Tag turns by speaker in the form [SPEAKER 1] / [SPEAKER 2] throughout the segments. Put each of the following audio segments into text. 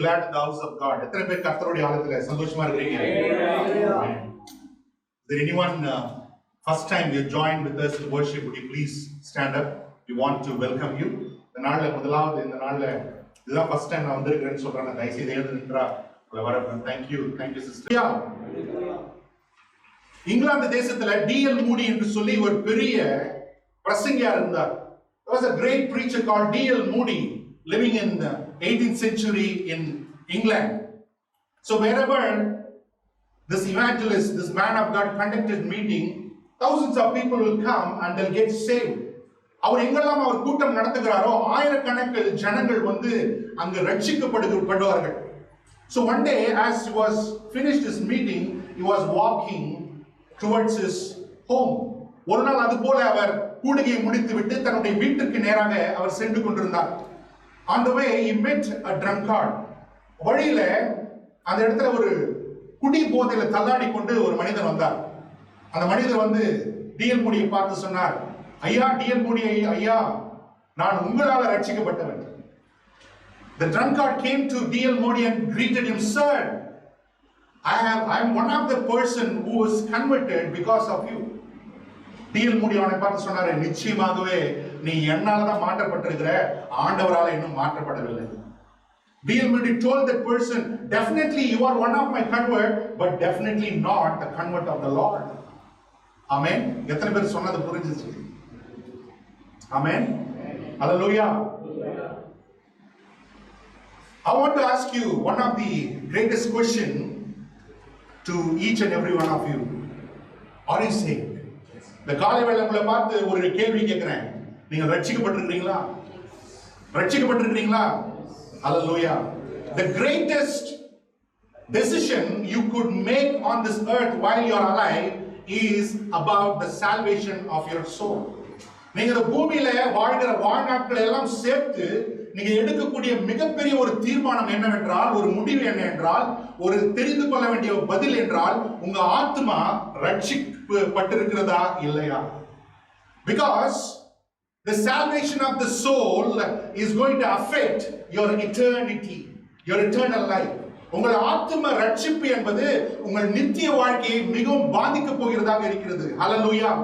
[SPEAKER 1] glad in the house of God. எத்தனை பேர் கர்த்தருடைய ஆலயத்துல சந்தோஷமா இருக்கீங்க? Is there anyone first time you joined with us in worship? Would you please stand up? We want to welcome you. இந்த நாள்ல முதலாவது இந்த நாள்ல இதுதான் first time நான் வந்திருக்கிறேன்னு சொல்றேன். தயவுசெய்து எழுந்து நின்றா வரேன். Thank you sister. இங்கிலாந்து தேசத்துல D.L. மூடி என்று சொல்லி ஒரு பெரிய பிரசங்கியா இருந்தார். There was a great preacher called D.L. Moody living in the 18th century in England. So wherever this evangelist, this man of God conducted meeting, thousands of people will come and they'll get saved. அவர் எங்கெல்லாம் அவர் கூட்டம் நடத்துகிறாரோ ஆயிரக்கணக்கில் ஜனங்கள் வந்து அங்கு ரட்சிக்கப்படுவார்கள். So one day as he was finished his meeting, he was walking towards his home. ஒரு நாள் அது போல அவர் கூடுகையை முடித்துவிட்டு தன்னுடைய வீட்டுக்கு நேராக அவர் சென்று கொண்டிருந்தார். On the way he met a drunkard. வழியில அந்த இடத்துல ஒரு குடி போதையில தள்ளாடி கொண்டு ஒரு மனிதன் வந்தார். அந்த மனிதர் வந்து D.L. மூடியை பார்த்து சொன்னார், ஐயா D.L. மூடி ஐயா, நான் உங்களால ரட்சிக்கப்பட்டவன். The drunkard came to D.L. Moody and greeted him, sir, I am one of the person who was converted because of you. D.L. மூடி அவனை பார்த்து சொன்னாரு, நிச்சயமாகவே நீ என்னால தான் மாற்றப்பட்டிருக்கிற, ஆண்டவரால இன்னும் மாற்றப்படவில்லை. D.L. Moody told that person, definitely you are one of my convert, but definitely not the convert of the Lord. Amen. எத்தனை பேர் சொன்னது புரிஞ்சுச்சு? Amen. Hallelujah. I want to ask you one of the greatest question to each and every one of you. Are you saved? இந்த காலை வேளை உங்களை பார்த்து ஒரு கேள்வி கேட்கிறேன். நீங்க ரட்சிக்கப்பட்டிருக்கீங்களா? ரட்சிக்கப்பட்டிருக்கீங்களா? Hallelujah. The greatest decision you could make on this earth while you are alive is about the salvation of your soul. நீங்க இந்த பூமியில வாழ்கிற வாழ்நாட்களை எல்லாம் சேர்த்து நீங்க எடுக்கக்கூடிய மிகப்பெரிய ஒரு தீர்மானம் என்னவென்றால், ஒரு முடிவு என்ன என்றால், ஒரு தெரிந்து கொள்ள வேண்டிய பதில் என்றால், உங்க ஆத்மா ரட்சிக்கப்பட்டிருக்கிறதா இல்லையா? Because the salvation of the soul is going to affect your eternity, your eternal life. உங்கள் ஆத்ம ரட்சிப்பு என்பது உங்கள் நித்திய வாழ்க்கையை மிகவும் பாதிக்க போகிறதாக இருக்கிறது. Hallelujah.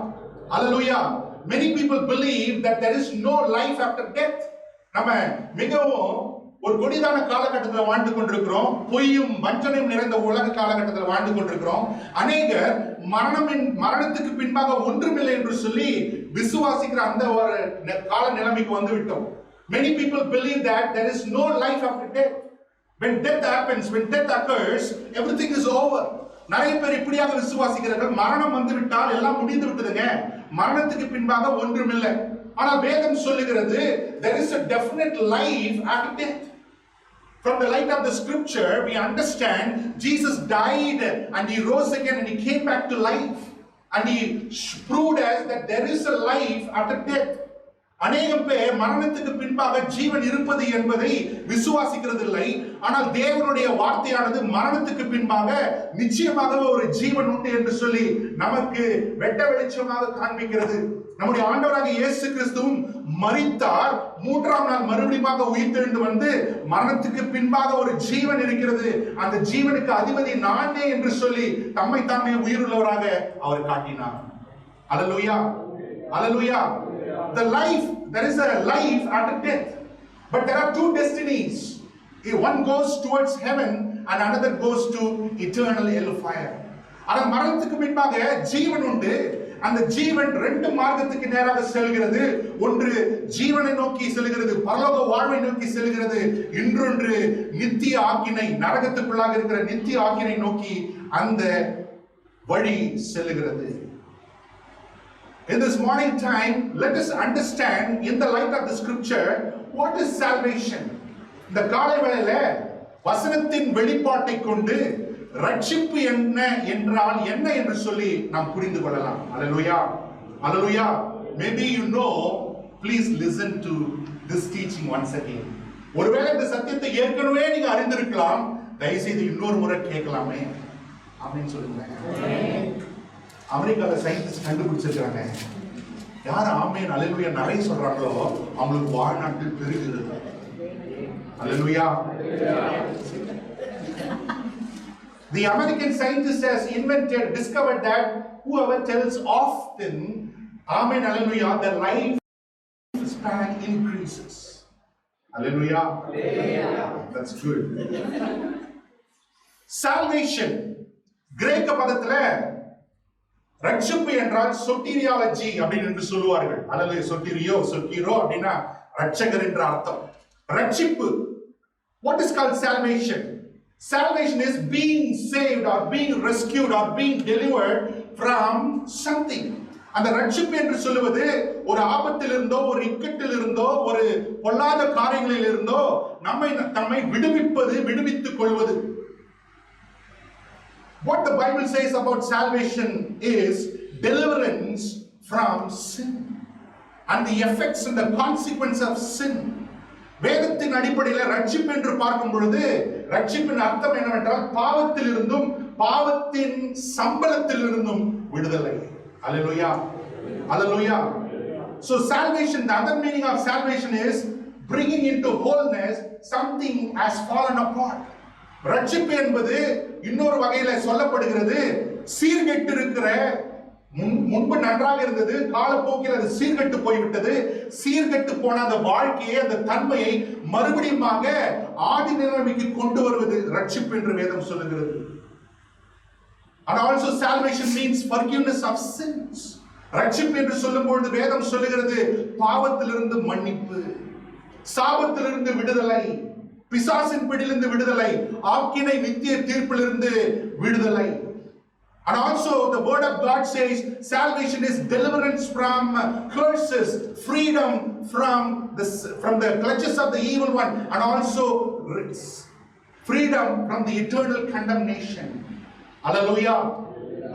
[SPEAKER 1] Hallelujah. Many people believe that there is no life after death. நம்ம மிகவும் ஒரு கொடிதான காலகட்டத்தில் வாழ்ந்து கொண்டிருக்கிறோம். பொய்யும் வஞ்சனையும் நிறைந்த உலக காலகட்டத்தில் வாழ்ந்து கொண்டிருக்கிறோம். அநேகர் மரணத்துக்கு பின்பாக ஒன்றுமில்லை என்று சொல்லி விசுவாசிக்கிற அந்த ஒரு கால நிலைமைக்கு வந்து விட்டோம். Many people believe that there is no life after death. When death happens, when death occurs, everything is over. நிறைய பேர் இப்படியாக விசுவாசிக்கிறார்கள். மரணம் வந்து விட்டால் எல்லாம் முடிந்து விட்டதுங்க, மரணத்துக்கு பின்பாக ஒன்றுமில்லை. ஆனால் வேதம் சொல்லுகிறது there is a definite life after death. From the light of the scripture we understand Jesus died and he rose again and he came back to life and he proved us that there is a life after death. அநேகம் பேர் மரணத்துக்கு பின்பாக ஜீவன் இருப்பது என்பதை விசுவாசிக்கிறது இல்லை. ஆனால் தேவனுடைய வார்த்தையானது மரணத்துக்கு பின்பாக நிச்சயமாக ஒரு ஜீவன் உண்டு என்று சொல்லி நமக்கு வெட்ட வெளிச்சமாக காண்பிக்கிறது. நம்முடைய ஆண்டவராக இயேசு கிறிஸ்துவும் மரித்தார், மூன்றாம் நாள் மறுபடியும் உயிர்த்தெழுந்து வந்து மரணத்துக்கு பின்பாக ஒரு ஜீவன் இருக்கிறது, அந்த ஜீவனுக்கு அதிபதி நானே என்று சொல்லி தம்மை தாமே உயிருள்ளவராக அவர் காட்டினார். அல்லேலூயா. அல்லேலூயா. The life, there is a life after death, but there are two destinies. One goes towards heaven and another goes to eternal hellfire. ஆனால் மரணத்துக்கு பின்பாக ஜீவன் உண்டு. அந்த ஜீவன் ரெண்டு மார்க்கத்துக்கு நேராக செல்கிறது. ஒன்று ஜீவனை நோக்கி செல்கிறது, பரலோக வாழ்வை நோக்கி செல்கிறது. இன்னொன்று நித்திய ஆக்கினை, நரகத்துக்குள்ளாக இருக்கிற நித்திய ஆக்கினை நோக்கி அந்த வழி செல்கிறது. In this morning time, let us understand in the light of the scripture what is salvation. இந்த காலை வேளையில வசனத்தின் வெளிப்பாட்டை கொண்டு ரட்சிப்பு என்ன என்றால் என்ன என்று சொல்லி நாம் புரிந்து கொள்ளலாம். Hallelujah. Hallelujah. Maybe you know, please listen to this teaching once again. ஒருவேளை இந்த சத்தியத்தை ஏற்கனவே நீங்க அறிந்திருக்கலாம், தயவு செய்து இன்னொரு முறை கேட்கலாமே அப்படின்னு சொல்லுங்க. அமெரிக்காவில் சயின்டிஸ்ட் கண்டுபிடிச்சிருக்காங்க, யார் ஆமேன் அல்லேலூயா நிறைய சொல்றாங்களோ அவங்களுக்கு வாழ்நாட்டில் பெருகிறது. Hallelujah. The American scientist has discovered that whoever tells often, amen, hallelujah, their life span increases. Hallelujah. That's good. Salvation. கிரேக்க பதத்துல ரட்சிப்பு என்றால் சொட்டீரியாலஜி அப்படின்னு சொல்லுவார்கள். அல்லது சொட்டீரோ அப்படின்னா ரட்சகர் என்ற அர்த்தம். ரட்சிப்பு. What is called salvation? Salvation is being saved or being rescued or being delivered from something. அந்த ரட்சிப்பு என்று சொல்லுவது ஒரு ஆபத்தில் இருந்தோ, ஒரு இக்கட்டில் இருந்தோ, ஒரு பொல்லாத காரியங்களில் இருந்தோ நம்மை விடுவித்துக் கொள்வது. What the Bible says about salvation is deliverance from sin and the effects and the consequence of sin. வேதத்தின் அடிப்படையில் ரட்சிப்பு என்று பார்க்கும் பொழுது ரட்சிப்பின் அர்த்தம் என்னவென்றால் பாவத்தில் இருந்தும் பாவத்தின் சம்பளத்தில் இருந்தும் விடுதலை. Hallelujah. Hallelujah. So salvation, the other meaning of salvation is bringing into wholeness something has fallen apart. ரட்சிப்பு என்பது இன்னொரு வகையில சொல்லப்படுகிறது சீர்கெட்டு இருக்கிற, முன்பு நன்றாக இருந்தது, காலப்போக்கில் அது சீர்கெட்டு போய்விட்டது. சீர்கெட்டு போன அந்த வாழ்க்கையை, அந்த தன்மையை மறுபடியும் ஆதி நிலைமைக்கு கொண்டு வருவது ரட்சிப்பு என்று வேதம் சொல்லுகிறது. And also salvation means forgiveness of sins. ரட்சிப்பு என்று சொல்லும்போது வேதம் சொல்லுகிறது பாவத்திலிருந்து மன்னிப்பு, சாபத்திலிருந்து விடுதலை, பிசாசின் பிடியிலிருந்து விடுதலை, ஆக்கினை நித்திய தீர்ப்பிலிருந்து விடுதலை. And also the word of God says salvation is deliverance from curses, freedom from the clutches of the evil one, and also freedom from the eternal condemnation. Hallelujah.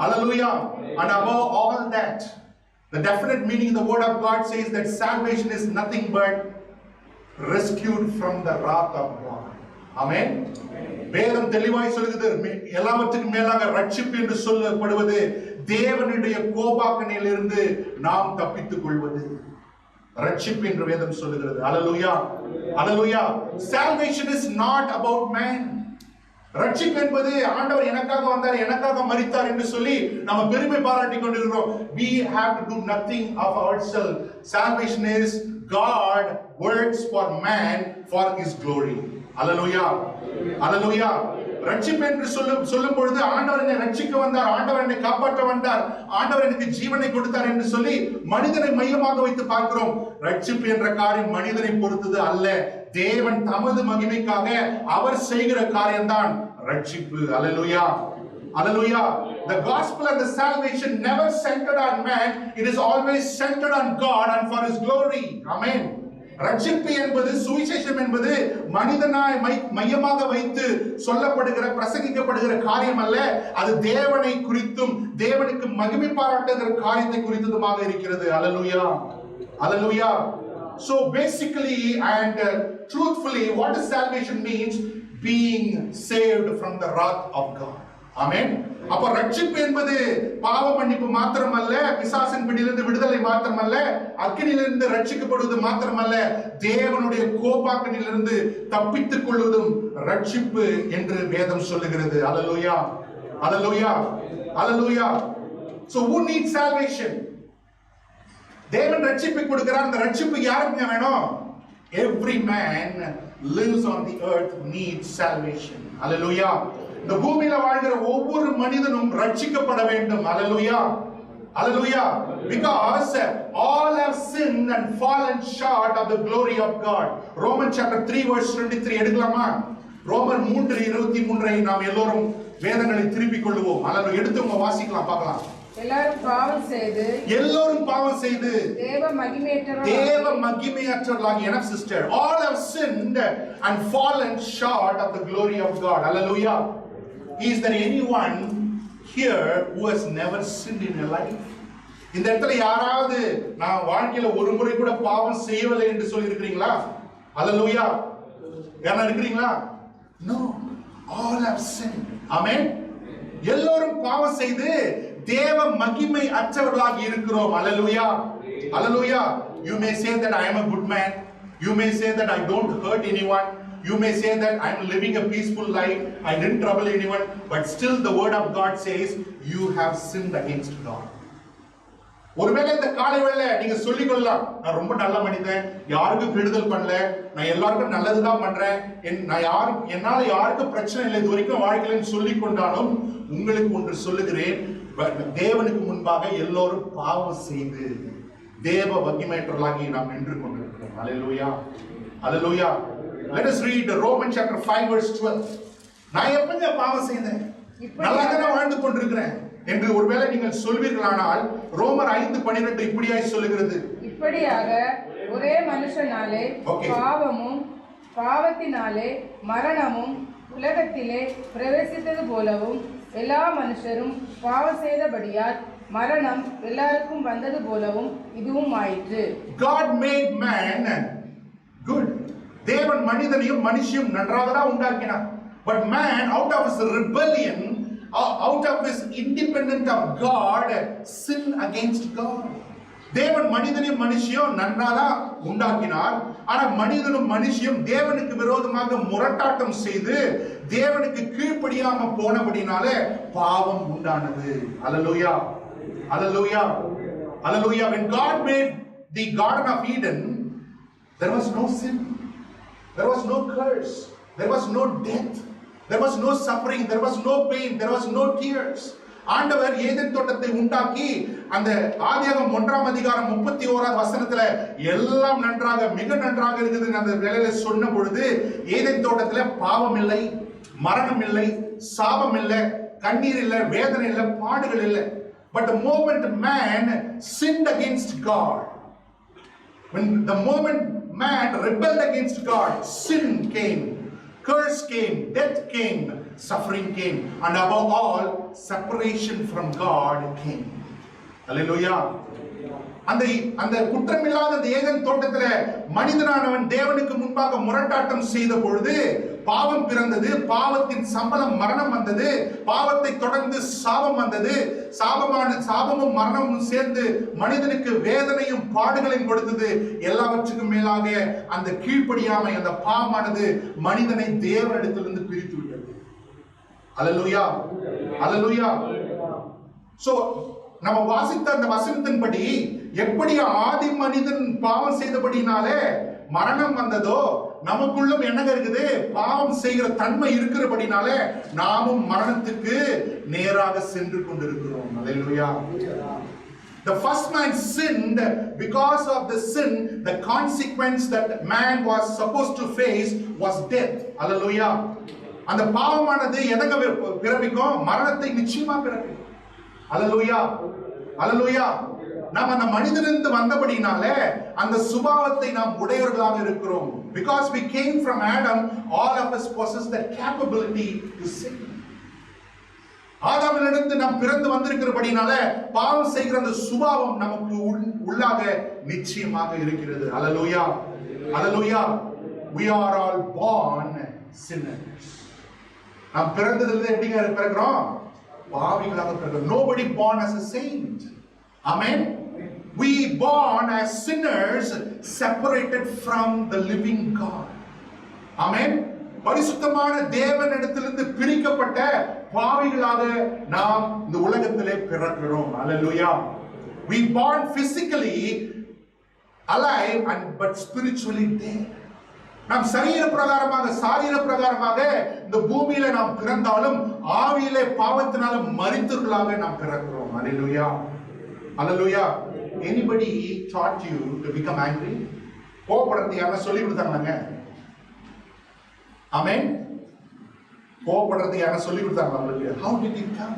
[SPEAKER 1] Hallelujah. And above all that, the definite meaning the word of God says that salvation is nothing but rescued from the wrath of God. Amen. வேதம் தெளிவாய் சொல்கிறது எல்லாவற்றுக்கும் மேலாக ரட்சிப்பு என்று சொல்லப்படுவது தேவனுடைய கோபாக்கனையிலிருந்து நாம் தப்பித்துக் கொள்வது. ரட்சிப்பு என்று வேதம் சொல்லுகிறது. Hallelujah. Hallelujah. Salvation is not about man. ரட்சிப்பு என்பது ஆண்டவர் எனக்காக வந்தார், எனக்காக மரித்தார் என்று சொல்லி நம்ம பெருமை பாராட்டிக் கொண்டிருக்கிறோம். We have to do nothing of ourselves. Salvation is God works for man for his glory. Hallelujah. Hallelujah. ரட்சிப்பு என்று சொல்லும் பொழுது ஆண்டவர் என்னை ரட்சிக்க வந்தார், ஆண்டவர் என்னை காப்பாற்ற வந்தார், ஆண்டவர் எனக்கு ஜீவனை கொடுத்தார் என்று சொல்லி மனிதனை மையமாக வைத்து பார்க்கிறோம். ரட்சிப்பு என்ற காரியம் மனிதனை பொறுத்தது அல்ல. தேவன் தமது மகிமைக்காக அவர் செய்கிற காரியம்தான் ரட்சிப்பு. Hallelujah. Hallelujah. The gospel and the salvation never centered on man. It is always centered on God and for his glory. Amen. ரட்சிப்பு என்பது, சுவிசேஷம் என்பது மனிதனாய் மையமாக வைத்து சொல்லப்படுகிற, பிரசங்கிக்கப்படுகிற காரியம் அல்ல. அது தேவனை குறித்தும் தேவனுக்கு மகிமை பாராட்டுகிற காரியத்தை குறித்ததுமாக இருக்கிறது. Hallelujah. Hallelujah. So basically and truthfully, what does salvation means? Being saved from the wrath of God. Amen. அப்ப ரட்சிப்பு என்பது பாவ மன்னிப்பு மாத்திரமல்ல, பிசாசின் பிடியிலிருந்து விடுதலை மாத்திரமல்ல, அக்கினியிலிருந்து ரட்சிக்கப்படுவது மாத்திரமல்ல, தேவனுடைய கோபாக்கனிலிருந்து தப்பித்துக் கொள்வதும் ரட்சிப்பு என்று வேதம் சொல்லுகிறது. Hallelujah. Hallelujah. Hallelujah. So who needs salvation? தேவன் ரட்சிப்பை கொடுக்கிறார். அந்த ரட்சிப்பு யாருக்கு வேணும்? Every man lives on the earth needs salvation. Hallelujah. இந்த பூமியில வாழ்கிற ஒவ்வொரு மனிதனும் ரட்சிக்கப்பட வேண்டும். Hallelujah. Hallelujah. Because all have sinned and fallen short of the glory of God. Romans chapter 3 verse 23 எடுக்கலாமா? ரோமர் 3:23 நாம் எல்லோரும் வேதங்களை திருப்பிக் கொள்வோம். அல்லது எடுத்து வாசிக்கலாம், பார்க்கலாம். எல்லோரும் பாவம் செய்து தேவ மகிமையற்றவர்களாகி enough sister, all have sinned and fallen short of the glory of God. Hallelujah. Is there anyone here who has never sinned in your life? இந்த இடத்துல யாராவது நான் வாழ்க்கையில ஒரு முறை கூட பாவம் செய்யவில்லை என்று சொல்லி இருக்கிறீங்களா? Hallelujah. யாரா இருக்கிறீங்களா? No. All have sinned. Amen. எல்லோரும் பாவம் செய்து தேவ மகிமை அற்றவர்களாக இருக்கிறோம். Hallelujah. Hallelujah. You may say that I am a good man. You may say that I don't hurt anyone. You may say that I'm living a peaceful life, I didn't trouble anyone, but still the word of God says you have sinned against God. ஒருவேளை இந்த காலை வேளை நீங்க சொல்லிக் கொள்ளலாம், நான் ரொம்ப நல்ல மனிதன், யாருக்கும் கெடுதல் பண்ணல, நான் எல்லாருக்கும் நல்லதுதான் பண்றேன், என்னால யாருக்கும் பிரச்சனை இல்லை இது வரைக்கும் வாழ்க்கையில சொல்லிக் கொண்டாலும் உங்களுக்கு ஒன்று சொல்லுகிறேன், தேவனுக்கு முன்பாக எல்லோரும் பாவம் செய்து தேவ வகிமையற்றவர்களாகி நாம் நின்று கொண்டிருக்கிறோம். Hallelujah. Hallelujah. Let us read Romans chapter 5 verse 12. நான் எப்பங்க பாவம் செய்தேன், நல்லா தானே வாழ்ந்து கொண்டிருக்கிறேன் என்று ஒருவேளை நீங்கள் சொல்வீர்களானால் ரோமர் 5:12 இப்படியாய் சொல்லுகிறது, இப்படியாக ஒரே மனுஷனாலே பாவமும் பாவத்தினாலே மரணமும் உலகத்திலே பிரவேசித்தது போலவும் எல்லா மனுஷரும் பாவம் செய்தபடியால் மரணம் எல்லாருக்கும் வந்தது போலவும் இதுவும் ஆயிற்று. God made man good. தேவன் மனிதனையும் மனுஷியும் நன்றாக தான் உண்டாக்கினார். But man out of his rebellion, out of his independent of God, sin against God. தேவன் மனிதனையும் மனுஷியும் நன்றாக உண்டாக்கினார். ஆனா மனிதனும் மனுஷியும் தேவனுக்கு விரோதமாக முரட்டாட்டம் செய்து தேவனுக்கு கீழ்ப்படியாம போனபடினாலே பாவம் உண்டானது. Hallelujah. Hallelujah. Hallelujah. When God made the Garden of Eden, there was no sin. There was no curse. There was no death. There was no suffering. There was no pain. There was no tears. ஆண்டவர் Eden தோட்டத்தை உண்டாக்கி அந்த ஆதியாகமம் 1:31 வசனத்துல எல்லாம் நன்றாக மிக நன்றாக இருக்குது அந்த வேளையில சொன்ன பொழுது ஏதேன் தோட்டத்துல பாவம் இல்லை, மரணம் இல்லை, சாபம் இல்லை, கண்ணீர் இல்லை, வேதனை இல்லை, பாடுகள் இல்லை. But the moment man sinned against God, when the moment man rebelled against God, sin came, curse came, death came, suffering came, and above all, separation from God came. Hallelujah. அந்த குற்றமில்லாத ஏதேன் தோட்டத்துல மனிதனானவன் தேவனுக்கு முன்பாக முரட்டாட்டம் செய்த பொழுது பாவம் பிறந்தது. பாவத்தின் சம்பளம் மரணம் வந்தது. பாவத்தை தொடர்ந்து சாபம் வந்தது. சாபமும் மரணமும் சேர்ந்து மனிதனுக்கு வேதனையும் பாடுகளையும் கொடுத்தது. எல்லாவற்றுக்கும் மேலாக அந்த கீழ்ப்படியாமை, அந்த பாவமானது மனிதனை தேவனிடத்திலிருந்து பிரித்து விட்டது. அல்லேலூயா, அல்லேலூயா. சோ நம்ம வாசித்த அந்த வசனத்தின்படி எப்படி ஆதி மனிதன் பாவம் செய்தபடினாலே மரணம் வந்ததோ, நமக்குள்ளும் என்ன இருக்குது, பாவம் செய்கிற தன்மை இருக்கிறபடினாலே நாமும் மரணத்துக்கு நேராக சென்று கொண்டிருக்கிறோம். அல்லேலூயா. The first man sinned. Because of the sin, the consequence that man was supposed to face was death. Hallelujah. அந்த பாவமானது எதங்க பிறப்பிக்கும்? மரணத்தை நிச்சயமா பிறப்பிக்கும். Hallelujah. Hallelujah. நாம் அந்த மனிதனிலிருந்து வந்தபடினாலே அந்த சுபாவத்தை நாம் உடையவர்களாக இருக்கிறோம். Because we came from Adam, all of us possess that capability to sin. ஆதாமிலிருந்து நாம் பிறந்து வந்திருக்கிறபடினாலே பாவம் செய்கிற அந்த சுபாவம் நமக்கு உள்ளாக நிச்சயமாக இருக்கிறது. Hallelujah. Hallelujah. We are all born sinners. நாம் பிறந்ததிலிருந்து எப்படிங்க பிறக்கிறோம்? பாவிகளாக பிறக்கிறோம். Nobody born as a saint. Amen. We born as sinners separated from the living God. Amen. பரிசுத்தமான தேவனிடத்திலிருந்து பிரிக்கப்பட்ட பாவிகளாக நாம் இந்த உலகத்திலே பிறக்கிறோம். Hallelujah. We born physically alive and but spiritually dead. நாம் சரீர பிரகாரமாக இந்த பூமியில நாம் பிறந்தாலும் ஆவியிலே பாவத்தினால மரித்தவர்களாக நாம் பிறக்கிறோம். Hallelujah. Hallelujah. Anybody taught you to become angry? கோபப்படுறது யாரா சொல்லி கொடுத்தாங்களாங்க? Amen. கோபப்படுறது யாரா சொல்லி கொடுத்தாங்களா உங்களுக்கு? How did it come?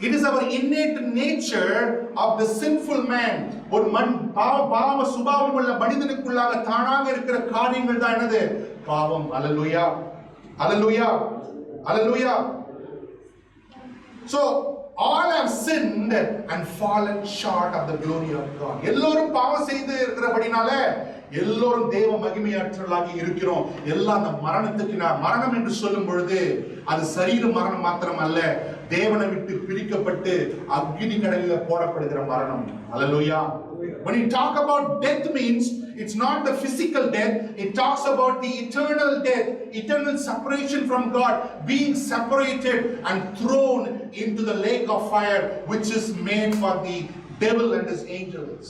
[SPEAKER 1] It is our innate nature of the sinful man. ஒரு பாவ சுபாவம் உள்ள மனிதனுக்குள்ளாக தானாக இருக்கிற காரியங்கள் தான் என்னது? பாவம். Hallelujah. Hallelujah. Hallelujah. So all have sinned and fallen short of the glory of God. எல்லோரும் பாவம் செய்து இருக்கிறபடினால எல்லோரும் தேவ மகிமையற்றவர்களாக இருக்கிறோம். எல்லாம் அந்த மரணத்துக்கு மரணம் என்று சொல்லும் பொழுது அது சரீர மரணம் மாத்திரம் அல்ல, தேவனை விட்டு பிரிக்கப்பட்டு அக்னி கடலில் போடப்படுகிற மரணம். ஹல்லேலூயா. When you talk about death means it's not the physical death, it talks about the eternal death, eternal separation from God, being separated and thrown into the lake of fire which is made for the devil and his angels.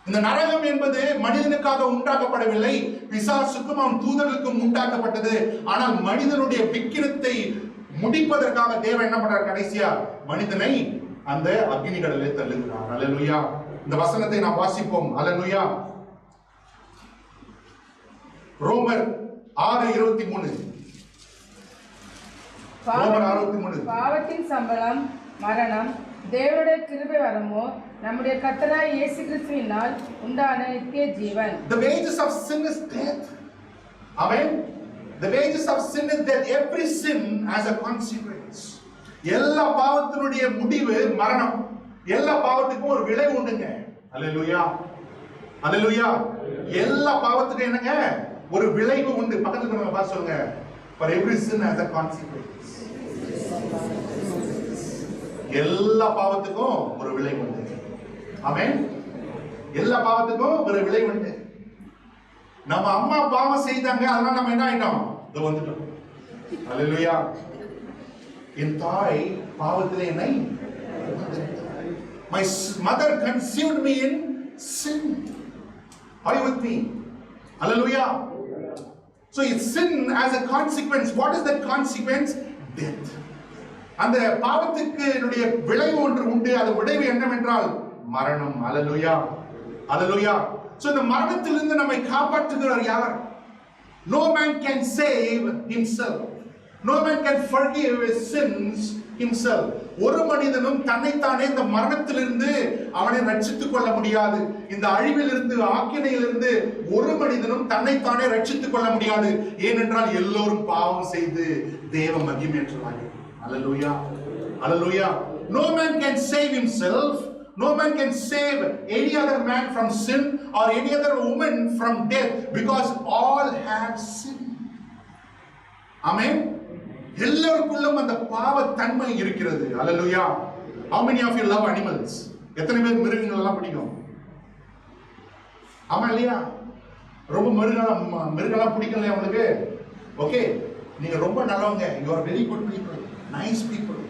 [SPEAKER 1] இந்த நரகம் என்பது மனிதனுக்காக உண்டாக்கப்படவில்லை, பிசாசுக்கும் அவன் தூதர்களுக்கும் உண்டாக்கப்பட்டது. ஆனால் மனிதனுடைய விக்கிரத்தை முடிப்பதற்காக தேவன் என்ன பண்றார்? கடைசியா மனிதனை அந்த அக்னி கடலிலே தள்ளுகிறார். ஹல்லேலூயா. இந்த வசனத்தை நாம் வாசிப்போம். ஹல்லேலூயா. ரோமர் 6:23. ரோமர் 6:23.
[SPEAKER 2] பாவத்தின் சம்பளம் மரணம், தேவனுடைய கிருபை வரமோ நம்முடைய கர்த்தராகிய இயேசு கிறிஸ்துவினால் உண்டான நித்திய ஜீவன்.
[SPEAKER 1] The wages of sin is death. Amen. The wages of sin is death. Every sin has a consequence. எல்லா பாவத்தினுடைய முடிவு மரணம். எல்லா பாவத்துக்கும் ஒரு விளைவு உண்டுங்க. ஹல்லேலூயா. ஹல்லேலூயா. எல்லா பாவத்துக்கும் என்னங்க? ஒரு விளைவு உண்டு. பக்கத்துல இருக்கவங்க பார்த்து சொல்லுங்க. For every sin has a consequence. எல்லா பாவத்துக்கும் ஒரு விளைவு உண்டு. ஆமென். எல்லா பாவத்துக்கும் ஒரு விளைவு உண்டு. நம்ம அம்மா பாவம் செய்தாங்க, அதனால நம்ம என்ன ஆயிட்டோம்? இதோ வந்துட்டோம். ஹல்லேலூயா. என் தாய் பாவத்திலே என்னை, my mother conceived me in sin. Are you with me? Hallelujah. So it's sin as a consequence. What is that consequence? Death. அந்த பாவத்துக்கு என்னுடைய விளைவு ஒன்று உண்டு. அது விளைவு என்னவென்றால் மரணம். ஹல்லேலூயா. ஹல்லேலூயா. So இந்த மரணத்திலிருந்து நம்மை காப்பாற்றுகிறவர் யார்? No man can save himself. No man can forgive his sins himself. ஒரு மனிதனும் தன்னைத்தானே இந்த மரணத்திலிருந்து அவனை ரட்சித்துக் கொள்ள முடியாது. இந்த அழிவிலிருந்து, ஆக்கினையிலிருந்து ஒரு மனிதனும் தன்னைத்தானே ரட்சித்துக் கொள்ள முடியாது. ஏனென்றால் எல்லோரும் பாவம் செய்து தேவ மகிமையற்றவர்கள். ஹல்லேலூயா. ஹல்லேலூயா. No man can save himself. No man can save any other man from sin or any other woman from death because all have sinned. Amen. எல்லாருக்குள்ளும் அந்த பாவ தன்மை இருக்கிறது. ஹல்லேலூயா. How many of you love animals? எத்தனை பேர் மிருகங்கள் எல்லாம் பிடிக்கும்? ஆமா இல்லையா? ரொம்ப மிருகங்களா பிடிக்கலையா உங்களுக்கு? ஓகே, நீங்க ரொம்ப நல்லவங்க. You are very good people, nice people.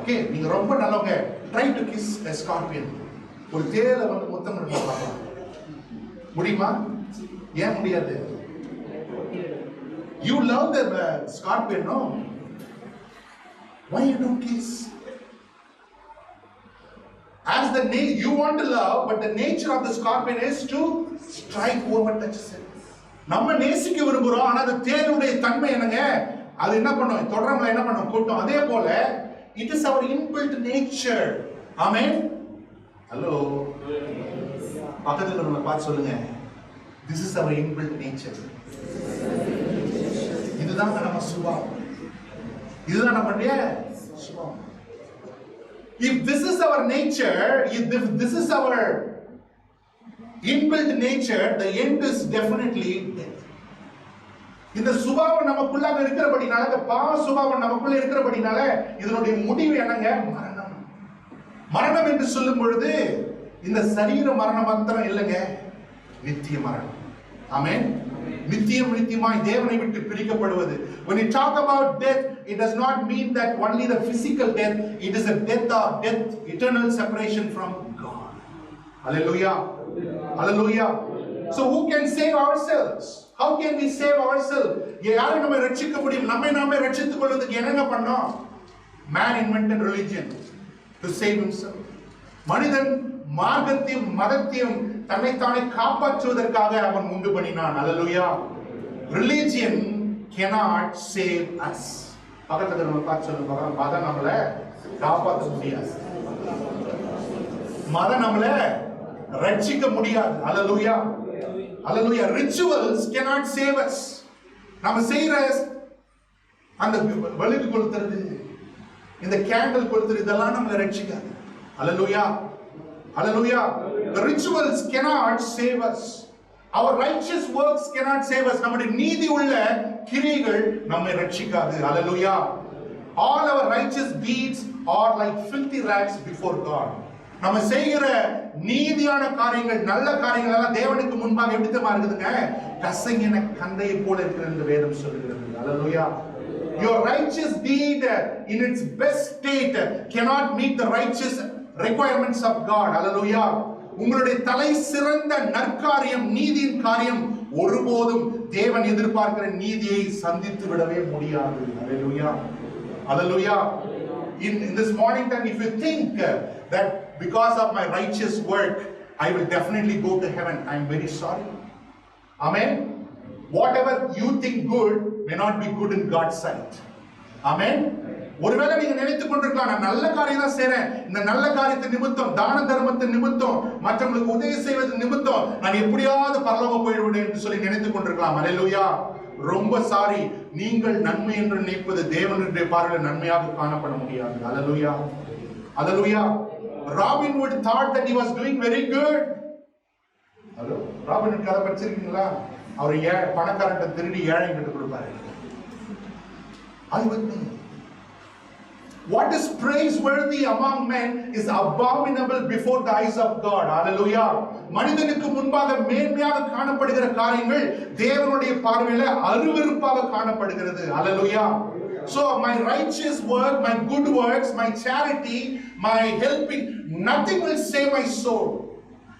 [SPEAKER 1] Okay, நீங்க ரொம்ப நல்லவங்க. Try to kiss a scorpion. ஒரு தேளை வந்து முத்தம் கொடுக்க பார்க்கலாம். முடியுமா? ஏன் முடியாது? You love the scorpion, no? Why you don't kiss? As the you want to love, but the nature of the scorpion is to strike whoever touches it. நம்ம நேசிக்க விரும்புறோம், ஆனா அந்த தேளுடைய தன்மை என்னங்க? அது என்ன பண்ணும்? தொடரங்களை என்ன பண்ணும்? கூட்டம். அதே போல it is our inbuilt nature. Amen. Hello. பக்கத்துல நம்ம பார்த்து சொல்லுங்க. This is our inbuilt nature. இதுதான் நம்ம சுபாவம். இதுதான் நம்முடைய சுபாவம். If this is our nature, if this is our inbuilt nature, the end is definitely death. இந்த சுபாவம் நமக்குள்ளாக இருக்கிறபடினால, இந்த பாவ சுபாவம் நமக்குள்ள இருக்கிறபடினால இதனுடைய முடிவு என்னங்க? மரணம். மரணம் என்று சொல்லும் பொழுது இந்த சரீர மரணம் மாத்திரம் இல்லைங்க, நித்திய மரணம். ஆமென். நித்தியமாய் தேவனை விட்டு பிரிக்கப்படுவது. When you talk about death, it does not mean that only the physical death. It is a death, eternal separation from God. Hallelujah. Hallelujah. So who can save ourselves? How can we save ourselves? யாரை நம்ம ரட்சிக்க முடியும்? நம்மை நாமே ரட்சித்துக் கொள்வதற்கு என்னங்க பண்ணோம்? Man invented religion to save himself. மனிதன் மார்க்கத்தையும் மதத்தையும் தன்னைத்தானே காப்பாற்றுவதற்காக அவன் உண்டு பண்ணினான். ஹல்லேலூயா. Religion cannot save us. பக்கத்துல நம்ம பார்த்து சொல்லுங்க. மதம் நம்மளை காப்பாற்ற முடியாது. மதம் நம்மளை ரட்சிக்க முடியாது. ஹல்லேலூயா. Hallelujah. Rituals cannot save us. நம்ம செய்யற அந்த வலிக்கு கொளுத்துறது, இந்த கேண்டில் கொளுத்துறது, இதெல்லாம் நம்மளை ரட்சிக்காது. Hallelujah. Hallelujah. The rituals cannot save us. Our righteous works cannot save us. நம்முடைய நீதி உள்ள கிரியைகள் நம்மை ரட்சிக்காது. Hallelujah. all our righteous deeds are like filthy rags before God. நம்ம செய்கிற நீதியான காரியங்கள், நல்ல காரியங்கள் எல்லாம் தேவனுக்கு முன்பாக எப்படி தெரியுமா இருக்குதுங்க? கசங்கின கந்தையை போல இருக்கிறது என்று வேதம் சொல்கிறது. ஹalleluya. Your righteous deed in its best state cannot meet the righteous requirements of God. Hallelujah. உங்களுடைய தலை சிறந்த நற்காரியம், நீதியின் காரியம் ஒருபோதும் தேவன் எதிர்பார்க்கிற நீதியை சந்தித்து விடவே முடியாது. Hallelujah. Hallelujah. In this morning time, if you think that because of my righteous work I will definitely go to heaven, I am very sorry. Amen. Whatever you think good may not be good in God's sight. Amen. ஒருவேளை நீங்க நினைத்துக் கொண்டிருக்கலாம், நான் நல்ல காரியம் தான் செய்றேன், இந்த நல்ல காரியத்தின் நிமித்தம், தான தர்மத்தின் நிமித்தம், மற்றவங்களுக்கு உதவி செய்வதன் நிமித்தம் நான் எப்படியாவது பரலோகம் போய்விடுவேன் என்று சொல்லி நினைத்துக் கொண்டிருக்கலாம். அல்லேலூயா. ரொம்ப சாரி, நீங்கள் நன்மை என்று நினைப்பது தேவனுடைய பார்வையில் நன்மையாக காணப்பட முடியாது. அல்லேலூயா. அல்லேலூயா. Robin Hood thought that he was doing very good. Hello, robin hood கதை படிச்சிருக்கீங்களா? அவர் பணக்காரன்ட்ட திருடி ஏழை கிட்ட கொடுப்பாரு. Are you with me? What is praiseworthy among men is abominable before the eyes of God. Hallelujah. மனிதனுக்கு முன்பாக மேன்மையாக காணப்படுகிற காரியங்கள் தேவனுடைய பார்வையில அருவருப்பாக காணப்படுகிறது. Hallelujah. So my righteous work, my good works, my charity, my helping, nothing will save my soul.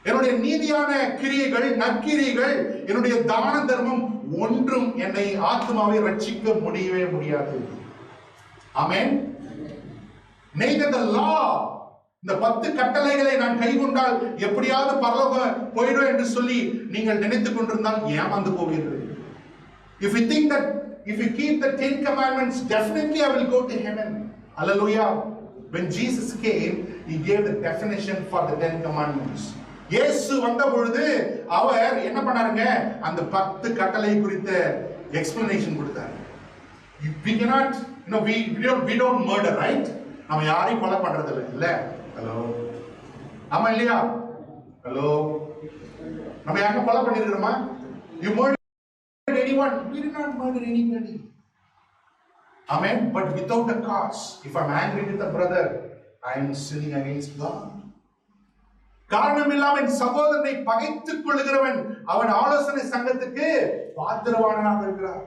[SPEAKER 1] என்னுடைய நீதியான கிரியைகள், நற்கிரியைகள், என்னுடைய தான தர்மம் ஒன்றும் என்னை ஆத்மாவை ரட்சிக்க முடியவே முடியாது. ஆமென். Neither the law, இந்த 10 கட்டளைகளை நான் கைக்கொண்டால் எப்படியாவது பரலோகம் போய்டும் என்று சொல்லி நீங்கள் நினைத்துக் கொண்டிருந்தால் ஏமாந்து போவீர்கள். If you think that if you keep the 10 commandments, definitely I will go to heaven. Hallelujah. When Jesus came, he gave the definition for the 10 commandments. இயேசு வந்த பொழுது அவர் என்ன பண்ணாருங்க? அந்த 10 கட்டளை குறித்த எக்ஸ்பிளனேஷன் கொடுத்தார். We cannot, we don't murder, right? நம்ம யாரையும் கொலை பண்றது இல்ல. ஹலோ, ஆமா இல்லையா? ஹலோ, நம்ம யாரையும் கொலை பண்ணிருக்கிறோமா? You murdered anyone? We did not murder anybody. Amen. But without a cause, if I'm angry with a brother, I am sinning against God. காரணம் இல்லாமல் என் சகோதரனை பகைத்துக் கொள்ளுகிறவன் அவன் ஆலோசனை சங்கத்துக்கு பாத்திரவானாக இருக்கிறார்.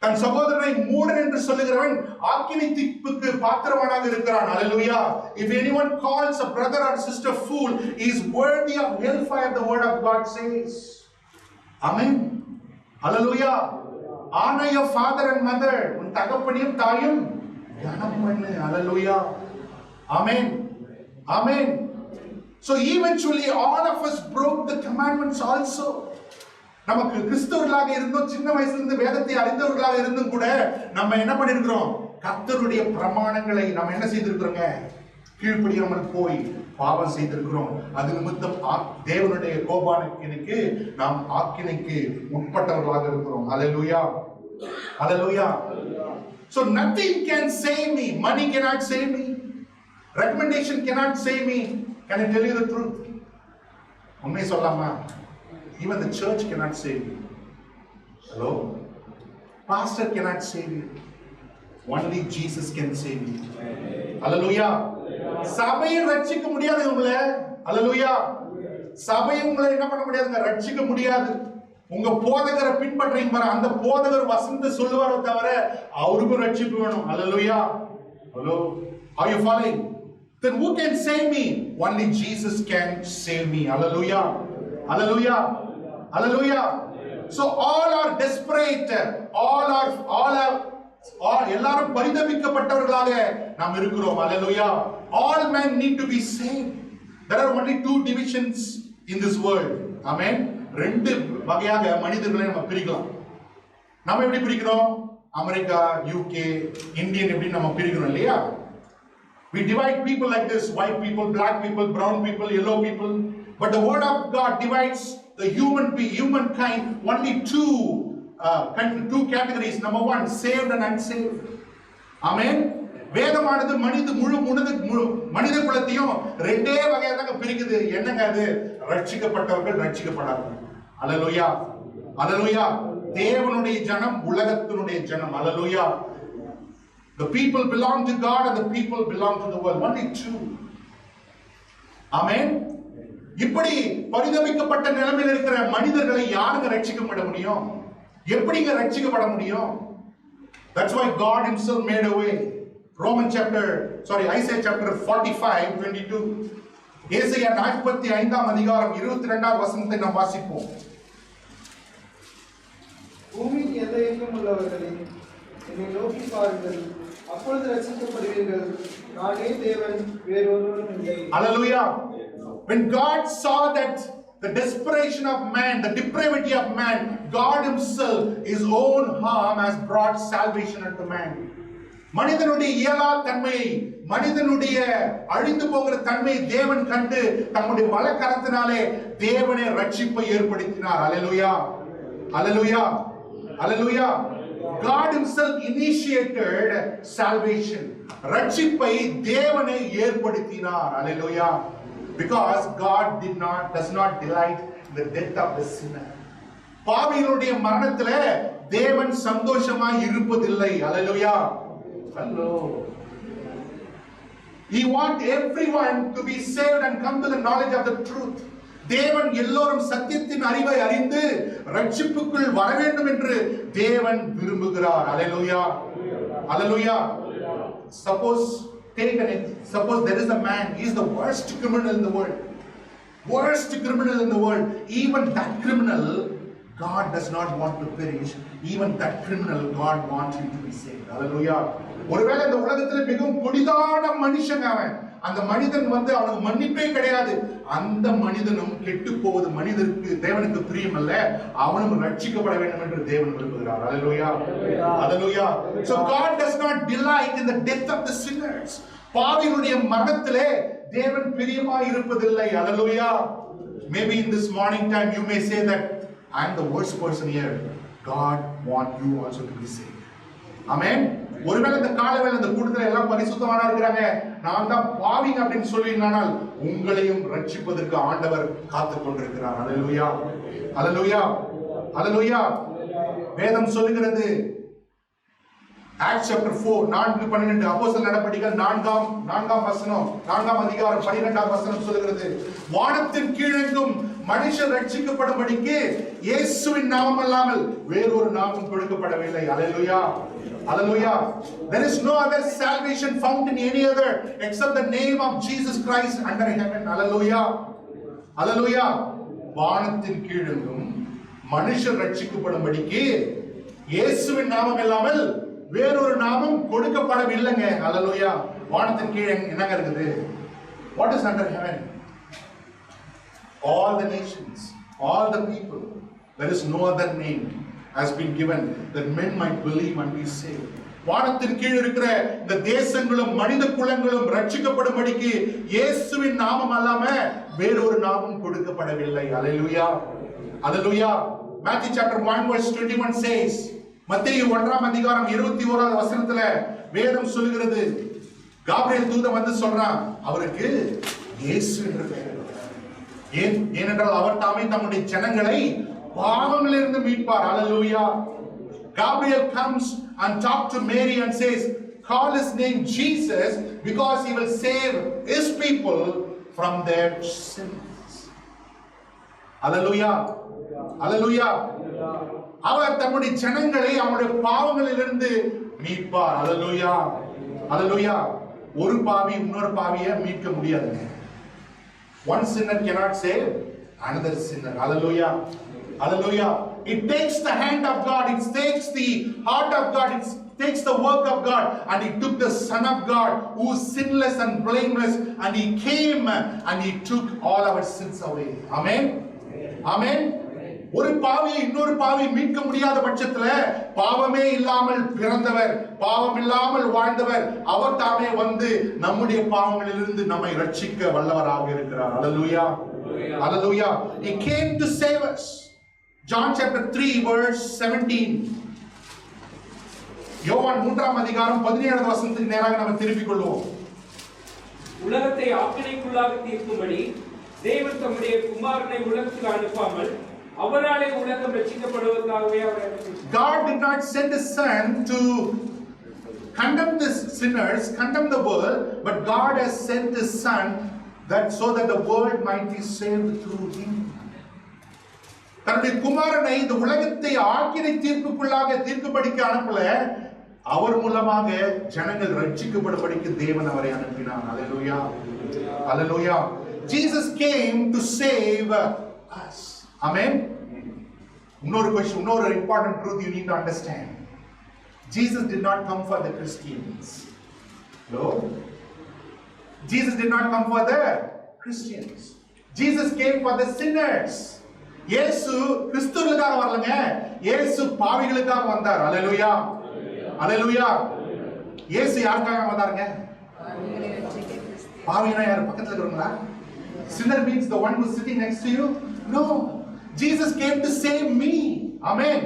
[SPEAKER 1] தன் சகோதரனை மூடன் என்று சொல்லுகிறவன் ஆக்கினை தீர்ப்புக்கு பாத்திரவானாக இருக்கிறான். Hallelujah. If anyone calls a brother or sister fool, he is worthy of hellfire, the word of God says. Amen. Hallelujah. Honor your father and mother. உன் தகப்பனையும் தாயும் கனம் பண்ணு. Hallelujah. Amen. Amen. So eventually all of us broke the commandments also. நமக்கு கிறிஸ்தவர்களாக இருந்தோம், சின்ன வயசுல இருந்து வேதத்தை அறிந்தவர்களாக இருந்தும் கூட நம்ம என்ன பண்ணிருக்கிறோம்? கர்த்தருடைய பிரமாணங்களை நம்ம என்ன செய்திருக்கிறோங்க? கீழ்ப்படியாமல் போய் பாவம் செய்திருக்கிறோம். அது நிமித்தம் தேவனுடைய கோபாக்கினைக்கு நாம் ஆக்கினைக்கு உட்பட்டவர்களாக இருக்கிறோம். Hallelujah. Hallelujah. So nothing can save me. Money cannot save me. Recommendation cannot save me. Can I tell you the truth? உண்மை சொல்லாமா? Even the church cannot save you. Hello? Pastor cannot save you. Only Jesus can save you. Hallelujah. சபையை ரட்சிக்க முடியாது உங்களை. Hallelujah. சபையை உங்களை என்ன பண்ண முடியாதுங்க? ரட்சிக்க முடியாது. உங்க போதகரை பின்பற்றீங்க பாரு, அந்த போதகர் வசந்த சொல்லுவாரோ தவிர அவருக்கும் ரட்சிப்பு வேணும். Hallelujah. Hello? Are you following? Then who can save me? Only Jesus can save me. Hallelujah. Hallelujah. Hallelujah. So all are desperate. எல்லாரும் பரிதபிக்கப்பட்டவர்களாக நாம் இருக்கிறோம். Hallelujah. All men need to be saved. There are only 2 divisions in this world. Amen. 2 வகையாக மனிதர்களை நம்ம பிரிக்கலாம். நம்ம எப்படி பிரிக்கிறோம்? அமெரிக்கா, யூகே, இந்தியன் எப்படி நம்ம பிரிக்கிறோம் இல்லையா? We divide people like this: white people, black people, brown people, yellow people. But the word of God divides the humankind only two categories. Number 1, saved and unsaved. Amen. வேதமானது மனித குலத்தையும் 2 வகையா தான் பிரிக்குது. என்னங்க அது? ரட்சிக்கப்பட்டவர்கள், ரட்சிக்கப்படாதவர்கள். அல்லேலூயா. அல்லேலூயா. தேவனுடைய ஜனம், உலகத்தினுடைய ஜனம். அல்லேலூயா. The people belong to God and the people belong to the world. Only two. Amen. இப்படி பரிதபிக்கப்பட்ட நிலைமையில் இருக்கிற மனிதர்களை யாருங்க ரட்சிக்கப்பட முடியும்? எப்படிங்க ரட்சிக்கப்பட முடியும்? That's why God himself made a way. Isaiah chapter 45:22. ஏசாயா 45ஆம் அதிகாரம் 22ஆம் வசனத்தை நாம் வாசிப்போம்.
[SPEAKER 3] பூமியின் எல்லையெங்கும் உள்ளவர்களே, என்னை நோக்கி பாருங்கள், அப்பொழுது ரட்சிக்கப்படுவீர்கள். நானே தேவன், வேறொருவரும் இல்லை.
[SPEAKER 1] Hallelujah. When God saw that the desperation of man, the depravity of man, God himself, his own arm has brought salvation unto man. மனிதனுடைய இயலா தன்மையை, மனிதனுடைய அழிந்து போகிற தன்மையை தேவன் கண்டு தம்முடைய வலக்கரத்தினாலே தேவனே ரட்சிப்பை ஏற்படுத்தினார். Hallelujah. Hallelujah. Hallelujah. God himself initiated salvation. ரட்சிப்பை தேவனே ஏற்படுத்தினார். Hallelujah. Because God does not delight in the death of the sinner. பாவிகளுடைய மரணத்திலே தேவன் சந்தோஷமாய் இருப்பதில்லை. Hallelujah. Hello. He wants everyone to be saved and come to the knowledge of the truth. தேவன் எல்லோரும் சத்தியத்தின் அறிவை அறிந்து ரட்சிப்புக்குள் வர வேண்டும் என்று தேவன் விரும்புகிறார். Hallelujah. Hallelujah. Suppose there is a man, he is the worst criminal in the world. Worst criminal in the world. Even that criminal, God does not want to perish. Even that criminal, God wants him to be saved. Hallelujah. ஒருவேளை இந்த உலகத்தில் மிகவும் கொடிதான மனுஷன் அவன், அந்த மனிதன் அவனுக்கு மன்னிப்பே கிடையாது, அந்த மனிதனும் கெட்டு போவது மனிதருக்கு தேவனுக்கு பிரியமல்ல, அவனும் ரட்சிக்கப்பட வேண்டும் என்று தேவன் விரும்புகிறார். Hallelujah. Hallelujah. So God does not delight in the death of the sinners. பாவிகளுடைய மரணத்திலே தேவன் பிரியமாய் இருப்பதில்லை. Hallelujah. Maybe in this morning time you may say that I am the worst person here. God wants you also to be saved. Amen. ஒருவேளை இந்த காலவேளை இந்த கூட்டத்தில் எல்லாம் பரிசுத்தமானா இருக்கிறாங்க, நான் தான் பாவிங்க அப்படின்னு சொல்லினானால் உங்களையும் ரட்சிப்பதற்கு ஆண்டவர் காத்துக் கொண்டிருக்கிறார். Hallelujah. Hallelujah. Hallelujah. வேதம் சொல்லுகிறது, Acts chapter 4:4-12 அப்போஸ்தலர் நடபடிகள் 4ஆம் வசனம் 4ஆம் அதிகாரம் 12ஆம் வசனம் சொல்லுகிறது, வானத்தின் கீழெங்கும் மனுஷர் ரட்சிக்கப்படும்படிக்கு இயேசுவின் நாமம் அல்லாமல் வேறொரு நாமம் கொடுக்கப்படவில்லை. Hallelujah. Hallelujah. There is no other salvation found in any other except the name of Jesus Christ under heaven. Hallelujah. Hallelujah. வானத்தின் கீழெங்கும் மனுஷர் ரட்சிக்கப்படும்படிக்கு இயேசுவின் நாமம் இல்லாமல் வேறொரு நாமம் கொடுக்கப்படவில்லைங்க. Hallelujah. வானத்தின் கீழே என்னங்க இருக்குது? What is under heaven? All the nations, all the people. There is no other name has been given that men might believe and be saved. வானத்தின் கீழ் இருக்கிற இந்த தேசங்களும் மனித குலங்களும் ரட்சிக்கப்படும்படிக்கு இயேசுவின் நாமம் அல்லாம வேறொரு நாமம் கொடுக்கப்படவில்லை. Hallelujah. Hallelujah. Matthew chapter 1:21 says, மத்தேயு 1ஆம் அதிகாரம் 21ஆவது வசனத்துல வேதம் சொல்லுகிறது, காபிரியேல் தூதன் சொல்றான், அவருக்கு இயேசு என்று பெயர். ஏனென்றால் அவர் தாமே தம்முடைய ஜனங்களை பாவங்களிலிருந்து மீட்பார். Hallelujah. Gabriel comes and talks to Mary and says, call his name Jesus because he will save his people from their sins. Hallelujah. Hallelujah. அவர் தம்முடைய ஜனங்களை அவருடைய பாவங்களிலிருந்து மீட்பார். Hallelujah. Hallelujah. ஒரு பாவி இன்னொரு பாவியை மீட்க முடியாதுங்க. One sinner cannot save another sinner. Hallelujah. Hallelujah. It takes the hand of God, it takes the heart of God, it takes the work of God, and he took the Son of God who is sinless and blameless, and he came and he took all our sins away. Amen. Amen. ஒரு பாவியை இன்னொரு பாவி மீட்க முடியாத பட்சத்துல பாவமே இல்லாமல் பிறந்தவர், பாவம் இல்லாமல் வாழ்ந்தவர், அவர் தாமே நம்முடைய பாவங்களிலிருந்து நம்மை ரட்சிக்க வல்லவராக இருக்கிறார். Hallelujah. Hallelujah. He came to save us. John chapter 3:17. யோவான் 3ஆம் அதிகாரம் 17ஆவது வசனத்துக்கு நேராக நம்ம திருப்பிக் கொள்வோம்.
[SPEAKER 4] உலகத்தை ஆக்கினைக்குள்ளாக தீர்க்கும்படி தேவன் தம்முடைய குமாரனை உலகத்துக்கு அனுப்பாமல் அவராலே உலகம் ரட்சிக்கப்படுவதற்காகவே அவர் அனுப்பினார்.
[SPEAKER 1] God did not send his son to condemn the sinners, condemn the world, but God has sent His Son that so that the world might be saved through Him. தன்னுடைய குமாரனை இந்த உலகத்தை ஆக்கினை தீர்ப்புக்குள்ளாக தீர்க்கும்படிக்கு அனுப்பல, அவர் மூலமாக ஜனங்கள் ரட்சிக்கப்படும்படிக்கு தேவன் அவரை அனுப்பினார். அல்லேலூயா, அல்லேலூயா. Jesus came to save us. Amen. இன்னொரு question, இன்னொரு important truth you need to understand. Jesus did not come for the Christians. No. Jesus did not come for the Christians. Jesus came for the sinners. இயேசு கிறிஸ்தவர்களுக்காக வரலங்க, இயேசு பாவிகளுக்காக வந்தார். அல்லேலூயா, அல்லேலூயா. இயேசு யாருக்காக வந்தாருங்க? பாவினா யார்? பக்கத்துல இருக்கிறவங்களா? Sinner means the one who is sitting next to you? No. Jesus came to save me. Amen.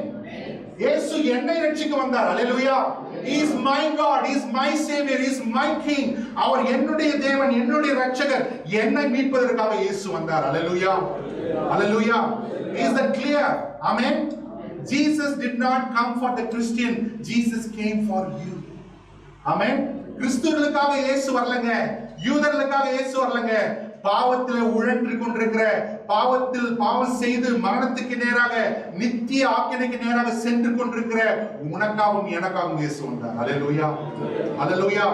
[SPEAKER 1] இயேசு என்னை ரட்சிக்க வந்தார். அல்லேலூயா. He is my God, He is my Savior, He is my King. அவர் என்னுடைய தேவன், என்னுடைய ரட்சகர். என்னை மீட்பதற்காக இயேசு வந்தார். அல்லேலூயா, அல்லேலூயா. Is that clear? Amen. Jesus did not come for the Christian, Jesus came for you. Amen. கிறிஸ்தவர்களுக்காக இயேசு வரலங்க, யூதர்களுக்காக இயேசு வரலங்க. பாவத்தில் உழன்று கொண்டிருக்கிற, பாவத்தில் பாவம் செய்து மரணத்துக்கு நேராக, நித்திய ஆக்கினைக்கு நேராக சென்று கொண்டிருக்கிற உனக்காகவும் எனக்காகவும் இயேசு வந்தார். அல்லேலூயா, அல்லேலூயா.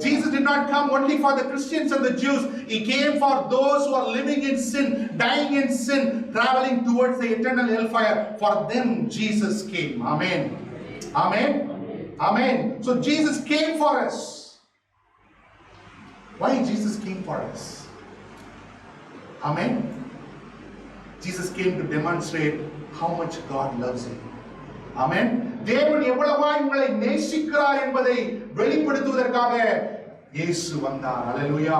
[SPEAKER 1] Jesus did not come only for the Christians and the Jews. He came for those who are living in sin, dying in sin, traveling towards the eternal hellfire. For them Jesus came. Amen. Amen. Amen. So Jesus came for us. Why Jesus came for us? Amen. Jesus came to demonstrate how much God loves you. Amen. தேவன் எவ்வளவாய் உங்களை நேசிக்கிறார் என்பதை வெளிப்படுத்துவதற்காக இயேசு வந்தார். அல்லேலூயா.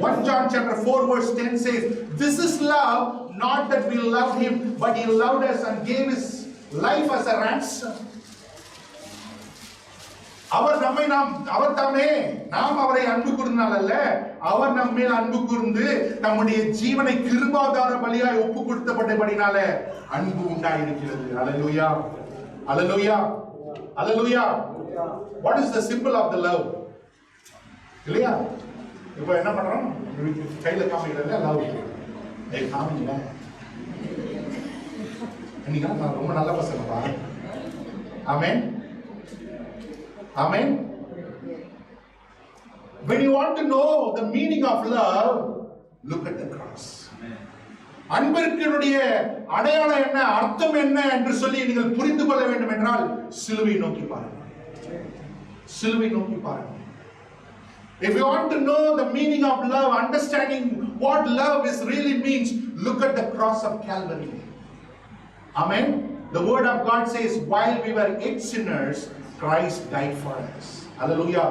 [SPEAKER 1] 1 John chapter 4 verse 10 says, "This is love, not that we loved Him, but He loved us and gave His life as a ransom." அவர் தாமே நாம் அவரை அன்பு கூர்ந்தால் அல்ல, அவர் நம்ம மேல் அன்பு கூர்ந்து நம்முடைய ஜீவனை கிருபாதார பலியாய் ஒப்பு கொடுத்தபடினால அன்பு உண்டாயிருக்கிறது. அல்லேலூயா, அல்லேலூயா, அல்லேலூயா. What is the symbol of the love? இல்லையா? இப்போ என்ன பண்றோம்? கையில காமிக்கிறதுல லவ். காமிங்க. இன்னைக்கு நான் ரொம்ப நல்ல பசங்கப்பா. ஆமென். Amen. When you want to know the meaning of love, look at the cross. அன்பிற்கினுடைய அடையாளம் என்ன, அர்த்தம் என்ன என்று சொல்லி நீங்கள் புரிந்து கொள்ள வேண்டும் என்றால் சிலுவை நோக்கி பாருங்கள். சிலுவை நோக்கி பாருங்கள். If you want to know the meaning of love, understanding what love is really means, look at the cross of Calvary. Amen. The word of God says, while we were yet sinners, Christ died for us. Hallelujah.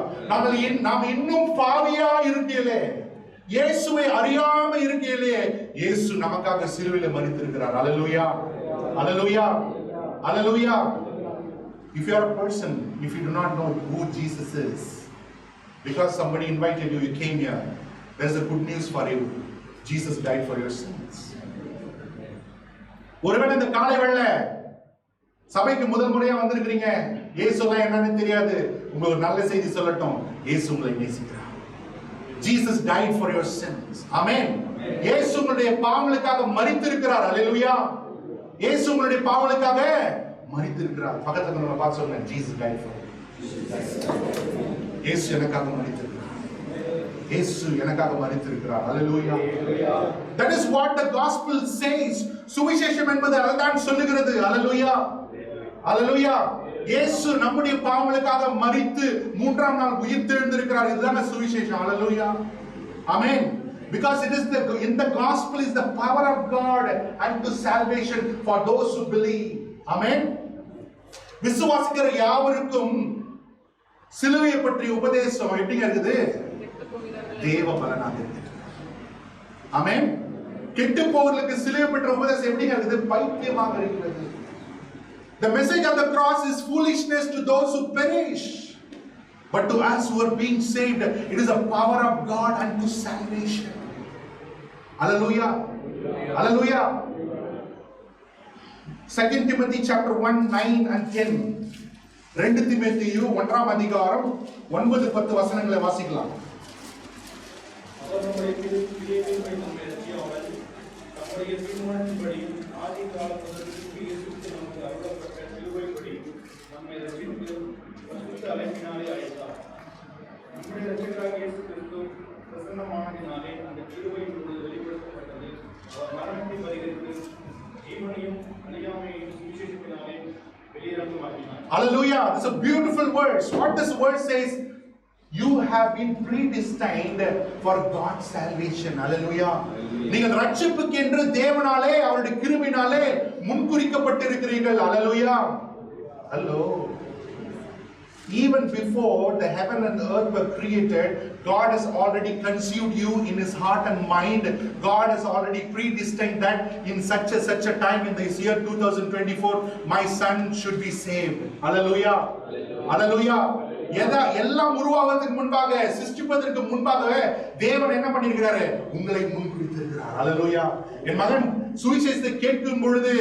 [SPEAKER 1] நாம் இன்னும் பாவியா இருக்கையிலே, இயேசுவை அறியாம இருக்கையிலே இயேசு நமக்காக சிலுவையிலே மரித்திருக்கிறார். Hallelujah. Hallelujah. Hallelujah. If you are a person, if you do not know who Jesus is, because somebody invited you, you came here, there's a good news for you. Jesus died for your sins. ஒருவேளை இந்த காலை வேளை சபைக்கு முதல் முறையா வந்திருக்கிறீங்க, இயேசுலாம் என்னன்னு தெரியாது, உங்களுக்கு ஒரு நல்ல செய்தி சொல்லட்டும், இயேசு உங்களை நேசிக்கிறார். Jesus died for your sins. Amen. இயேசு உங்களுடைய பாவங்களுக்காக மரித்திருக்கிறார். அல்லேலூயா. இயேசு உங்களுடைய பாவங்களுக்காக மரித்திருக்கிறார். பக்கத்துல நம்ம பார்த்து சொல்லுங்க, Jesus died for you. இயேசு எனக்காக மரித்திருக்கிறார். இயேசு எனக்காக மரித்திருக்கிறார். அல்லேலூயா. That is what the gospel says. சுவிசேஷம் என்பது அதுதான் சொல்லுகிறது. அல்லேலூயா. அல்லேலூயா. இயேசு நம்முடைய பாவங்களுக்காக மரித்து மூன்றாம் நாள் உயிர்த்தெழுந்திருக்கிறார். இதுதான் சுவிசேஷம். அல்லேலூயா. ஆமென். Because it is in the gospel is the power of God unto salvation for those who believe. Amen. விசுவாசிக்கிற யாவருக்கும் சிலுவையை பற்றிய உபதேசம் எப்படிங்க இருக்குது? தேவ பலனாக இருக்குது. ஆமென். கெட்டு போவர்களுக்கு சிலுவை பற்றிய உபதேசம் எப்படிங்க இருக்குது? பைத்தியமாக இருக்கிறது. The message of the cross is foolishness to those who perish, but to us who are being saved, it is the power of God unto salvation. Hallelujah. Hallelujah. 2 Timothy chapter 1, 9 and 10. 2 தீமோத்தேயு 1ஆம் அதிகாரம் 9-10 வசனங்களை வாசிக்கலாம்.
[SPEAKER 5] அவர் நம்முடைய கிரியைகளை நம்மை ரட்சியாமல் நம்முடைய தீர்மானத்தின்படி ஆதி காலம் முதல் கிறிஸ்து நமக்கு அருளப்பட்ட சிலுவைப்படி நம்மை ரட்சித்து பரிசுத்த அழைப்பினாலே அழைத்தார். நம்முடைய ரட்சகராக இயேசு கிறிஸ்து பிரசன்னமானதினாலே அந்த கிருபை இப்பொழுது வெளிப்படுத்தப்பட்டது. அவர் மரணத்தை பரிகரித்து ஜீவனையும் அழியாமையையும் சுவிசேஷத்தினாலே வெளியிறக்கமாக்கினார்.
[SPEAKER 1] Hallelujah. This is a beautiful verse. What this verse says, you have been predestined for God's salvation. Hallelujah. நீங்கள் ரட்சிப்புக்கு என்று தேவனாலே அவருடைய கிருபையினாலே முன்குறிக்கப்பட்டிருக்கிறீர்கள். Hallelujah. Hello. Even before the heaven and earth were created, God has already conceived you in His heart and mind. God has already predestined that in such a time in this year 2024, my son should be saved. Hallelujah. Hallelujah. எல்லாம் உருவாவதற்கு முன்பாக, சிருஷ்டிப்பதற்கு முன்பாகவே தேவன் என்ன பண்ணிருக்கிறாரு? உங்களை முன்குறித்திருக்கிறார். ஹல்லேலூயா. என் மகன் சுவிசேஷத்தை கேட்கும் பொழுது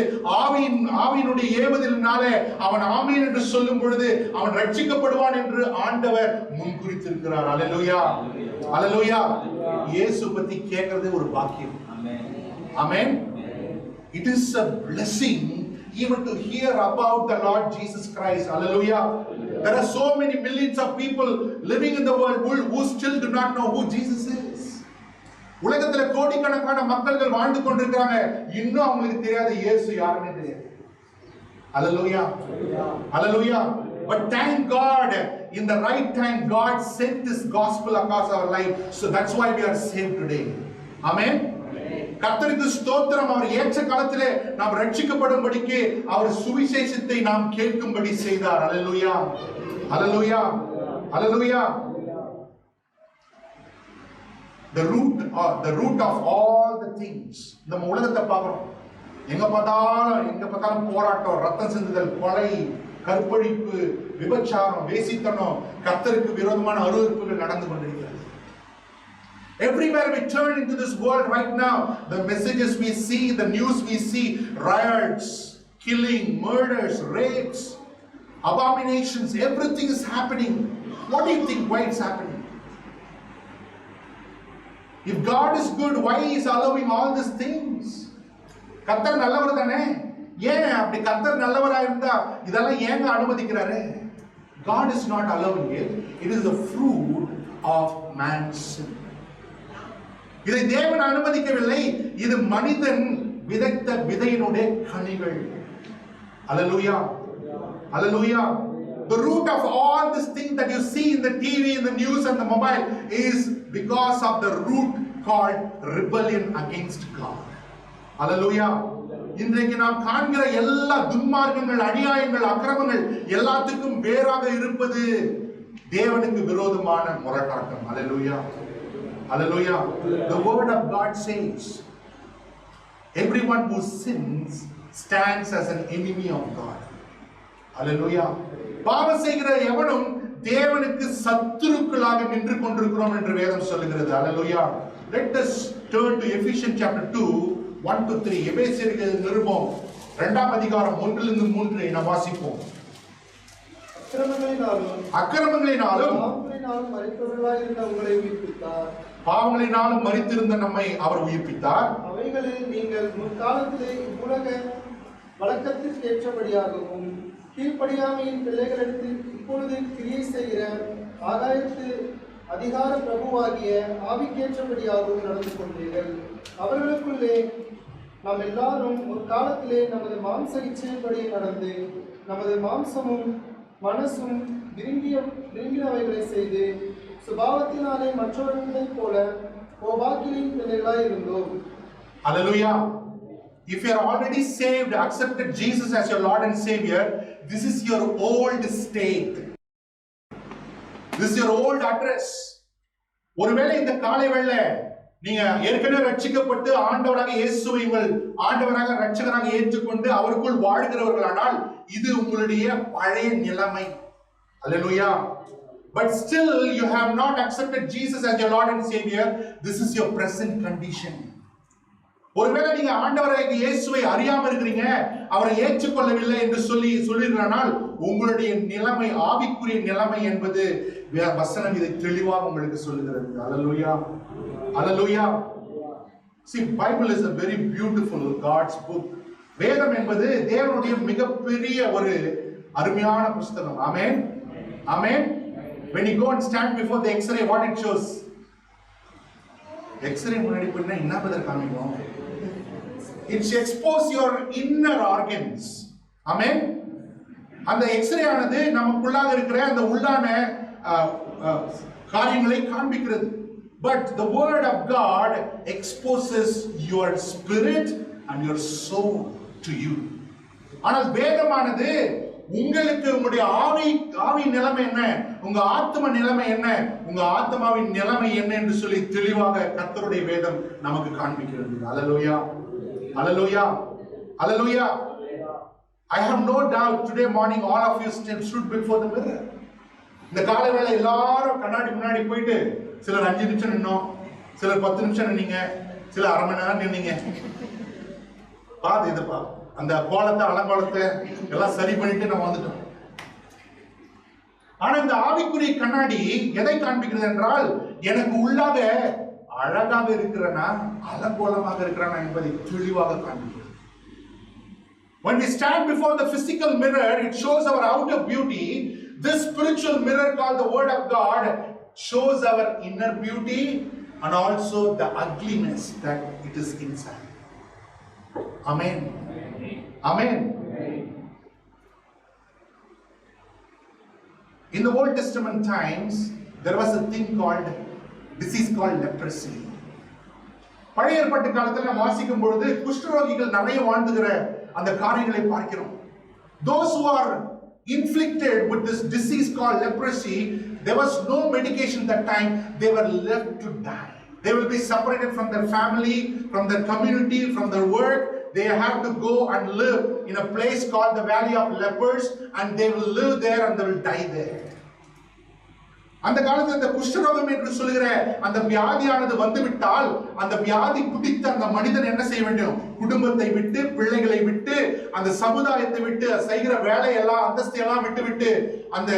[SPEAKER 1] ஆவியினுடைய ஏவுதலினாலே அவன் ஆமென் என்று சொல்லும் பொழுது அவன் ரட்சிக்கப்படுவான் என்று ஆண்டவர் முன்குறித்திருக்கிறார். ஹல்லேலூயா. ஹல்லேலூயா. இயேசு பத்தி கேட்கிறது ஒரு பாக்கியம். ஆமென். It is a blessing even to hear about the Lord Jesus Christ. Hallelujah. There are so many millions of people living in the world who still do not know who Jesus is. உலகத்துல கோடிக்கணக்கான மக்கள்கள் வாழ்ந்து கொண்டிருக்காங்க, இன்னும் அவங்களுக்கு தெரியாது இயேசு யாருன்னு தெரியாது. Hallelujah. Hallelujah. But thank God, in the right time God sent this gospel across our life, so that's why we are saved today. Amen. கர்த்தருக்கு ஸ்தோத்திரம். அவர் ஏற்ற காலத்திலே நாம் ரட்சிக்கப்படும்படிக்கு அவர் சுவிசேஷத்தை நாம் கேட்கும்படி செய்தார். ஹல்லேலூயா. ஹல்லேலூயா. ஹல்லேலூயா. The root of all the things. நம்ம உலகத்தை பார்க்கிறோம், எங்க பார்த்தாலும் போராட்டம், ரத்தம் சிந்துதல், கொலை, கற்பழிப்பு, விபச்சாரம், வேசித்தனம், கர்த்தருக்கு விரோதமான அருவருப்புகள் நடந்து கொண்டிருக்கிறது. Everywhere we turn into this world right now, the messages we see, the news we see, riots, killing, murders, rapes, abominations, everything is happening. What do you think? Why it's happening? If God is good, why is allowing all these things? கர்த்தர் நல்லவர் தானே? ஏன் அப்படி கர்த்தர் நல்லவரா இருந்தா இதெல்லாம் ஏங்க அனுமதிக்கிறாரு? God is not allowing it. It is the fruit of man's sin. இதை தேவன் அனுமதிக்கவில்லை. இது மனிதன் விதைத்த விதையினுடைய கனிகள். Hallelujah. Hallelujah. The root of all this thing that you see in the TV, in the news and the mobile is because of the root called rebellion against God. Hallelujah. இன்றைக்கு நாம் காண்கிற எல்லா துன்மார்க்கங்கள், அநியாயங்கள், அக்கிரமங்கள் எல்லாத்துக்கும் வேறாக இருப்பது தேவனுக்கு விரோதமான முரட்டாட்டம். Hallelujah. Hallelujah. The word of God says, everyone who sins stands as an enemy of God. Hallelujah. பாவம் செய்கிற எவனும் தேவனுக்கு சத்துருக்களாக நின்று கொண்டிருக்கிறோம் என்று வேதம் சொல்லுகிறது. Hallelujah. Let us turn to Ephesians chapter 2, 1-3. எபேசியருக்கு நிருபம் 2ஆம் அதிகாரம் 1-3 நாம் வாசிப்போம். அக்கிரமங்களினாலும் பாவங்களினாலும் மரித்திருந்த நம்மை அவர் உயிர்ப்பித்தார்.
[SPEAKER 3] அவைகளில் நீங்கள் முற்காலத்திலே இவ்வுலக வழக்கத்திற்கு ஏற்றபடியாகவும் கீழ்ப்படியாமையின் பிள்ளைகளிடத்தில் இப்பொழுது கிரியை செய்கிற ஆகாயத்து அதிகார பிரபுவாகிய ஆவிக்கேற்றபடியாகவும் நடந்து கொண்டீர்கள். அவர்களுக்குள்ளே நாம் எல்லாரும் ஒரு காலத்திலே நமது மாம்ச இச்சையின்படி நடந்து நமது மாம்சமும் மனசும் விரும்பினவைகளை செய்து சுபாவத்தினாலே மற்றவர்களைப் போல கோபாக்கிலின் பிள்ளைகளாய் இருந்தோம்.
[SPEAKER 1] Hallelujah. If you are already saved, accepted Jesus as your Lord and Savior, this is your old state. This is your old address. ஒருவேளை இந்த காலை வேளை நீங்க ஏற்கனவே ரட்சிக்கப்பட்டு ஆண்டவராக இயேசுவை உங்கள் ஆண்டவராக ரட்சகராக ஏற்றுக்கொண்டு அவருக்குள் வாழ்கிறவர்களானால் இது உங்களுடைய பழைய நிலைமை. Hallelujah. But still you have not accepted Jesus as your Lord and Savior. This is your present condition. ஒருவேளை நீங்க ஆண்டவராகிய இயேசுவை அறியாம இருக்கிறீங்க, அவரை ஏற்றுக்கொள்ளவில்லை என்று சொல்லியிருந்தால் உங்களுடைய நிலைமை, ஆவிக்குரிய நிலைமை என்பது வசனம் இதை தெளிவாக உங்களுக்கு சொல்லுகிறது. அல்லேலூயா, அல்லேலூயா. See, Bible is a very beautiful God's book. வேதம் என்பது தேவனுடைய மிகப்பெரிய ஒரு அருமையான புஸ்தகம். ஆமென், ஆமென். When you go and stand before the X-ray, what it shows? X-ray முன்னாடி போனா என்ன பதர் காமிக்கும்? It expose your inner organs. ஆமென். அந்த X-ray ஆனது நமக்குள்ளாக இருக்கிற அந்த உள்ளான காரியங்களை காண்பிக்கிறது. But the word of God exposes your spirit and your soul to you. ஆனால் வேதமானது உங்களுக்கு உங்களுடைய ஆவி நிலைமை என்ன, உங்க ஆத்ம நிலைமை என்ன, உங்க ஆத்மாவின் நிலைமை என்ன என்று சொல்லி தெளிவாக கர்த்தருடைய வேதம் நமக்கு காண்பிக்கிறது. அல்லேலூயா, அல்லேலூயா, அல்லேலூயா. I have no doubt today morning all of you stood before the mirror. இந்த காலை வேளை எல்லாரும் கண்ணாடி முன்னாடி போயிட்டு, சிலர் 5 நிமிஷம் நின்னோம், சிலர் 10 நிமிஷம் நின்னீங்க, சிலர் அரை மணி நேரம் நின்னீங்க. இதுப்பா அந்த கோலத்தை அலங்கோலத்தை எல்லாம் சரி பண்ணிட்டு நம்ம வந்துட்டோம். ஆனா இந்த ஆவிக்குரிய கண்ணாடி எதை காண்பிக்கிறது என்றால், எனக்கு உள்ளாக அழகாக இருக்கிறனா அலங்கோலமாக இருக்கிறனா என்பதை தெளிவாக காண்பிக்கிறது. When we stand before the physical mirror, it shows our outer beauty. This spiritual mirror called the Word of God shows our inner beauty and also the ugliness that it is inside. Amen. Amen. In the Old Testament times, there was a thing called disease called leprosy. பழைய ஏற்பாட்டு காலத்துல நாம் வாசிக்கும் பொழுது குஷ்டரோகிகள் நிறைய வாழ்ந்துகிற அந்த காரியங்களை பார்க்கிறோம். Those who are inflicted with this disease called leprosy, there was no medication that time. They were left to die. They will be separated from their family, from their community, from their work. They have to go and live in a place called the Valley of Lepers, and they will live there and they will die there. அந்த காலத்துல இந்த குஷ்டரோகம் என்று சொல்லுகிற அந்த வியாதியானது வந்துவிட்டால், அந்த வியாதி பிடித்த அந்த மனிதன் என்ன செய்ய வேண்டும்? குடும்பத்தை விட்டு, பிள்ளைகளை விட்டு, அந்த சமுதாயத்தை விட்டு, செய்கிற வேலையெல்லாம் அந்தஸ்தையெல்லாம் விட்டு அந்த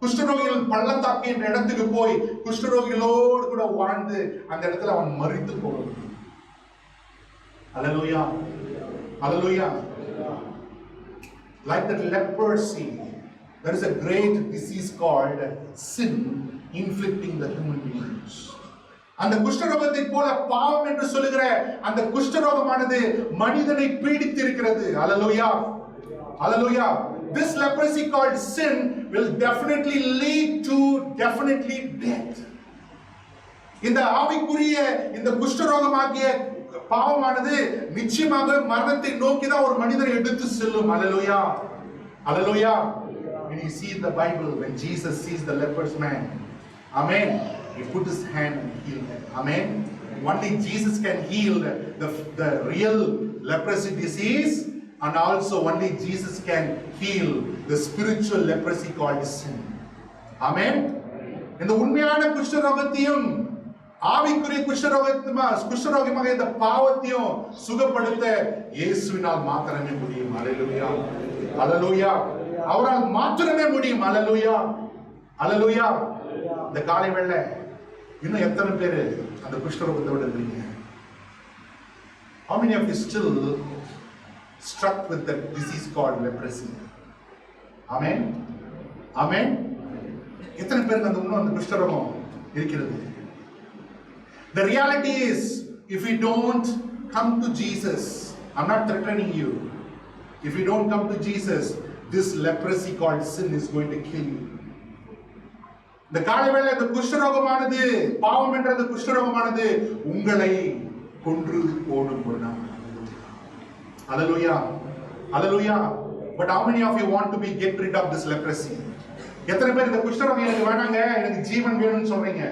[SPEAKER 1] குஷ்டரோகிகள் பள்ளத்தாக்கு என்ற இடத்துக்கு போய் குஷ்டரோகிகளோடு கூட வாழ்ந்து அந்த இடத்துல அவன் மரித்து போவான். Hallelujah, hallelujah. Like that leprosy, there is a great disease called sin inflicting the human beings. அந்த குஷ்டரோகத்தை போல பாவம் என்று சொல்லுகிற அந்த குஷ்டரோகமானது மனிதனை பீடித்து இருக்கிறது. Hallelujah, hallelujah. This leprosy called sin will definitely lead to death. இந்த ஆவிக்குரிய இந்த குஷ்டரோகமாகிய பாவமானது நிச்சயமாக மரணத்தை நோக்கி தான் ஒரு மனிதரை எடுத்து செல்லும். Hallelujah, hallelujah. When you see in the Bible, when Jesus sees the leprous man, amen, he put his hand and healed him. Amen. Only Jesus can heal the real leprosy disease, and also only Jesus can heal the spiritual leprosy called sin. Amen. இந்த உண்மையான குஷ்டரோகத்தையும் ஆவிக்குரிய குஷ்டரோகமாக இந்த பாவத்தையும் சுகப்படுத்த இயேசுவினால் மாத்திரமே முடியும். அல்லேலூயா, அல்லேலூயா. அவரால் மாத்திரமே முடியும். அல்லேலூயா, அல்லேலூயா. இந்த காலை வேளை இன்னும் எத்தனை பேர் அந்த குஷ்டரோகத்தோடு இருக்கீங்க? How many of you still struck with the disease called leprosy? Amen, amen. எத்தனை பேருக்கு அந்த இன்னும் அந்த குஷ்டரோகம் இருக்கிறது? The reality is, if you don't come to Jesus, I'm not threatening you. If you don't come to Jesus, this leprosy called sin is going to kill you. இந்த காலைவேளை இந்த குஷ்டரோகமானது, பாவம் என்ற அந்த குஷ்டரோகமானது உங்களை கொன்று போடும் ஒரு நாள். Hallelujah, hallelujah. But how many of you want to get rid of this leprosy? எத்தனை பேர் இந்த குஷ்டரோகம் எனக்கு வேணாங்க, எனக்கு ஜீவன் வேணும்னு சொல்றீங்க?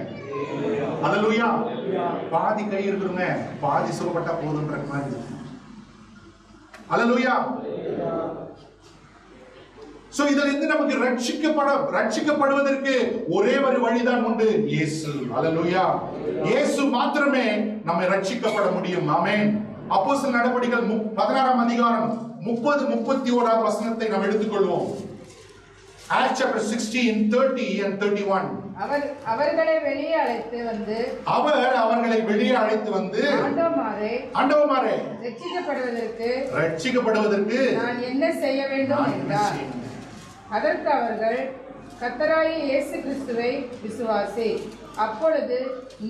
[SPEAKER 1] Hallelujah. பாதி கை இருக்குங்க, பாதி சுகப்பட்டா போதும்ன்ற மாதிரி. Hallelujah. சோ இதிலிருந்து நமக்கு ரட்சிக்கப்படுவதற்கு ஒரே ஒரு வழிதான் உண்டு, இயேசு. Hallelujah. இயேசு மாத்திரமே நம்மை ரட்சிக்கப்பட முடியும். ஆமென். அப்போஸ்தலர் நடபடிகள் 16ஆம் அதிகாரம் 30-31 வசனத்தை நாம் எடுத்துக்கொள்வோம். Acts chapter 16, 30 and 31.
[SPEAKER 2] அவர்களை வெளியே அழைத்து வந்து
[SPEAKER 1] ஆண்டவரே ரட்சிக்கப்படுவதற்கு
[SPEAKER 2] நான் என்ன செய்ய வேண்டும் என்றார். அதற்கு அவர்கள், கர்த்தராகிய இயேசு கிறிஸ்துவை விசுவாசி, அப்பொழுது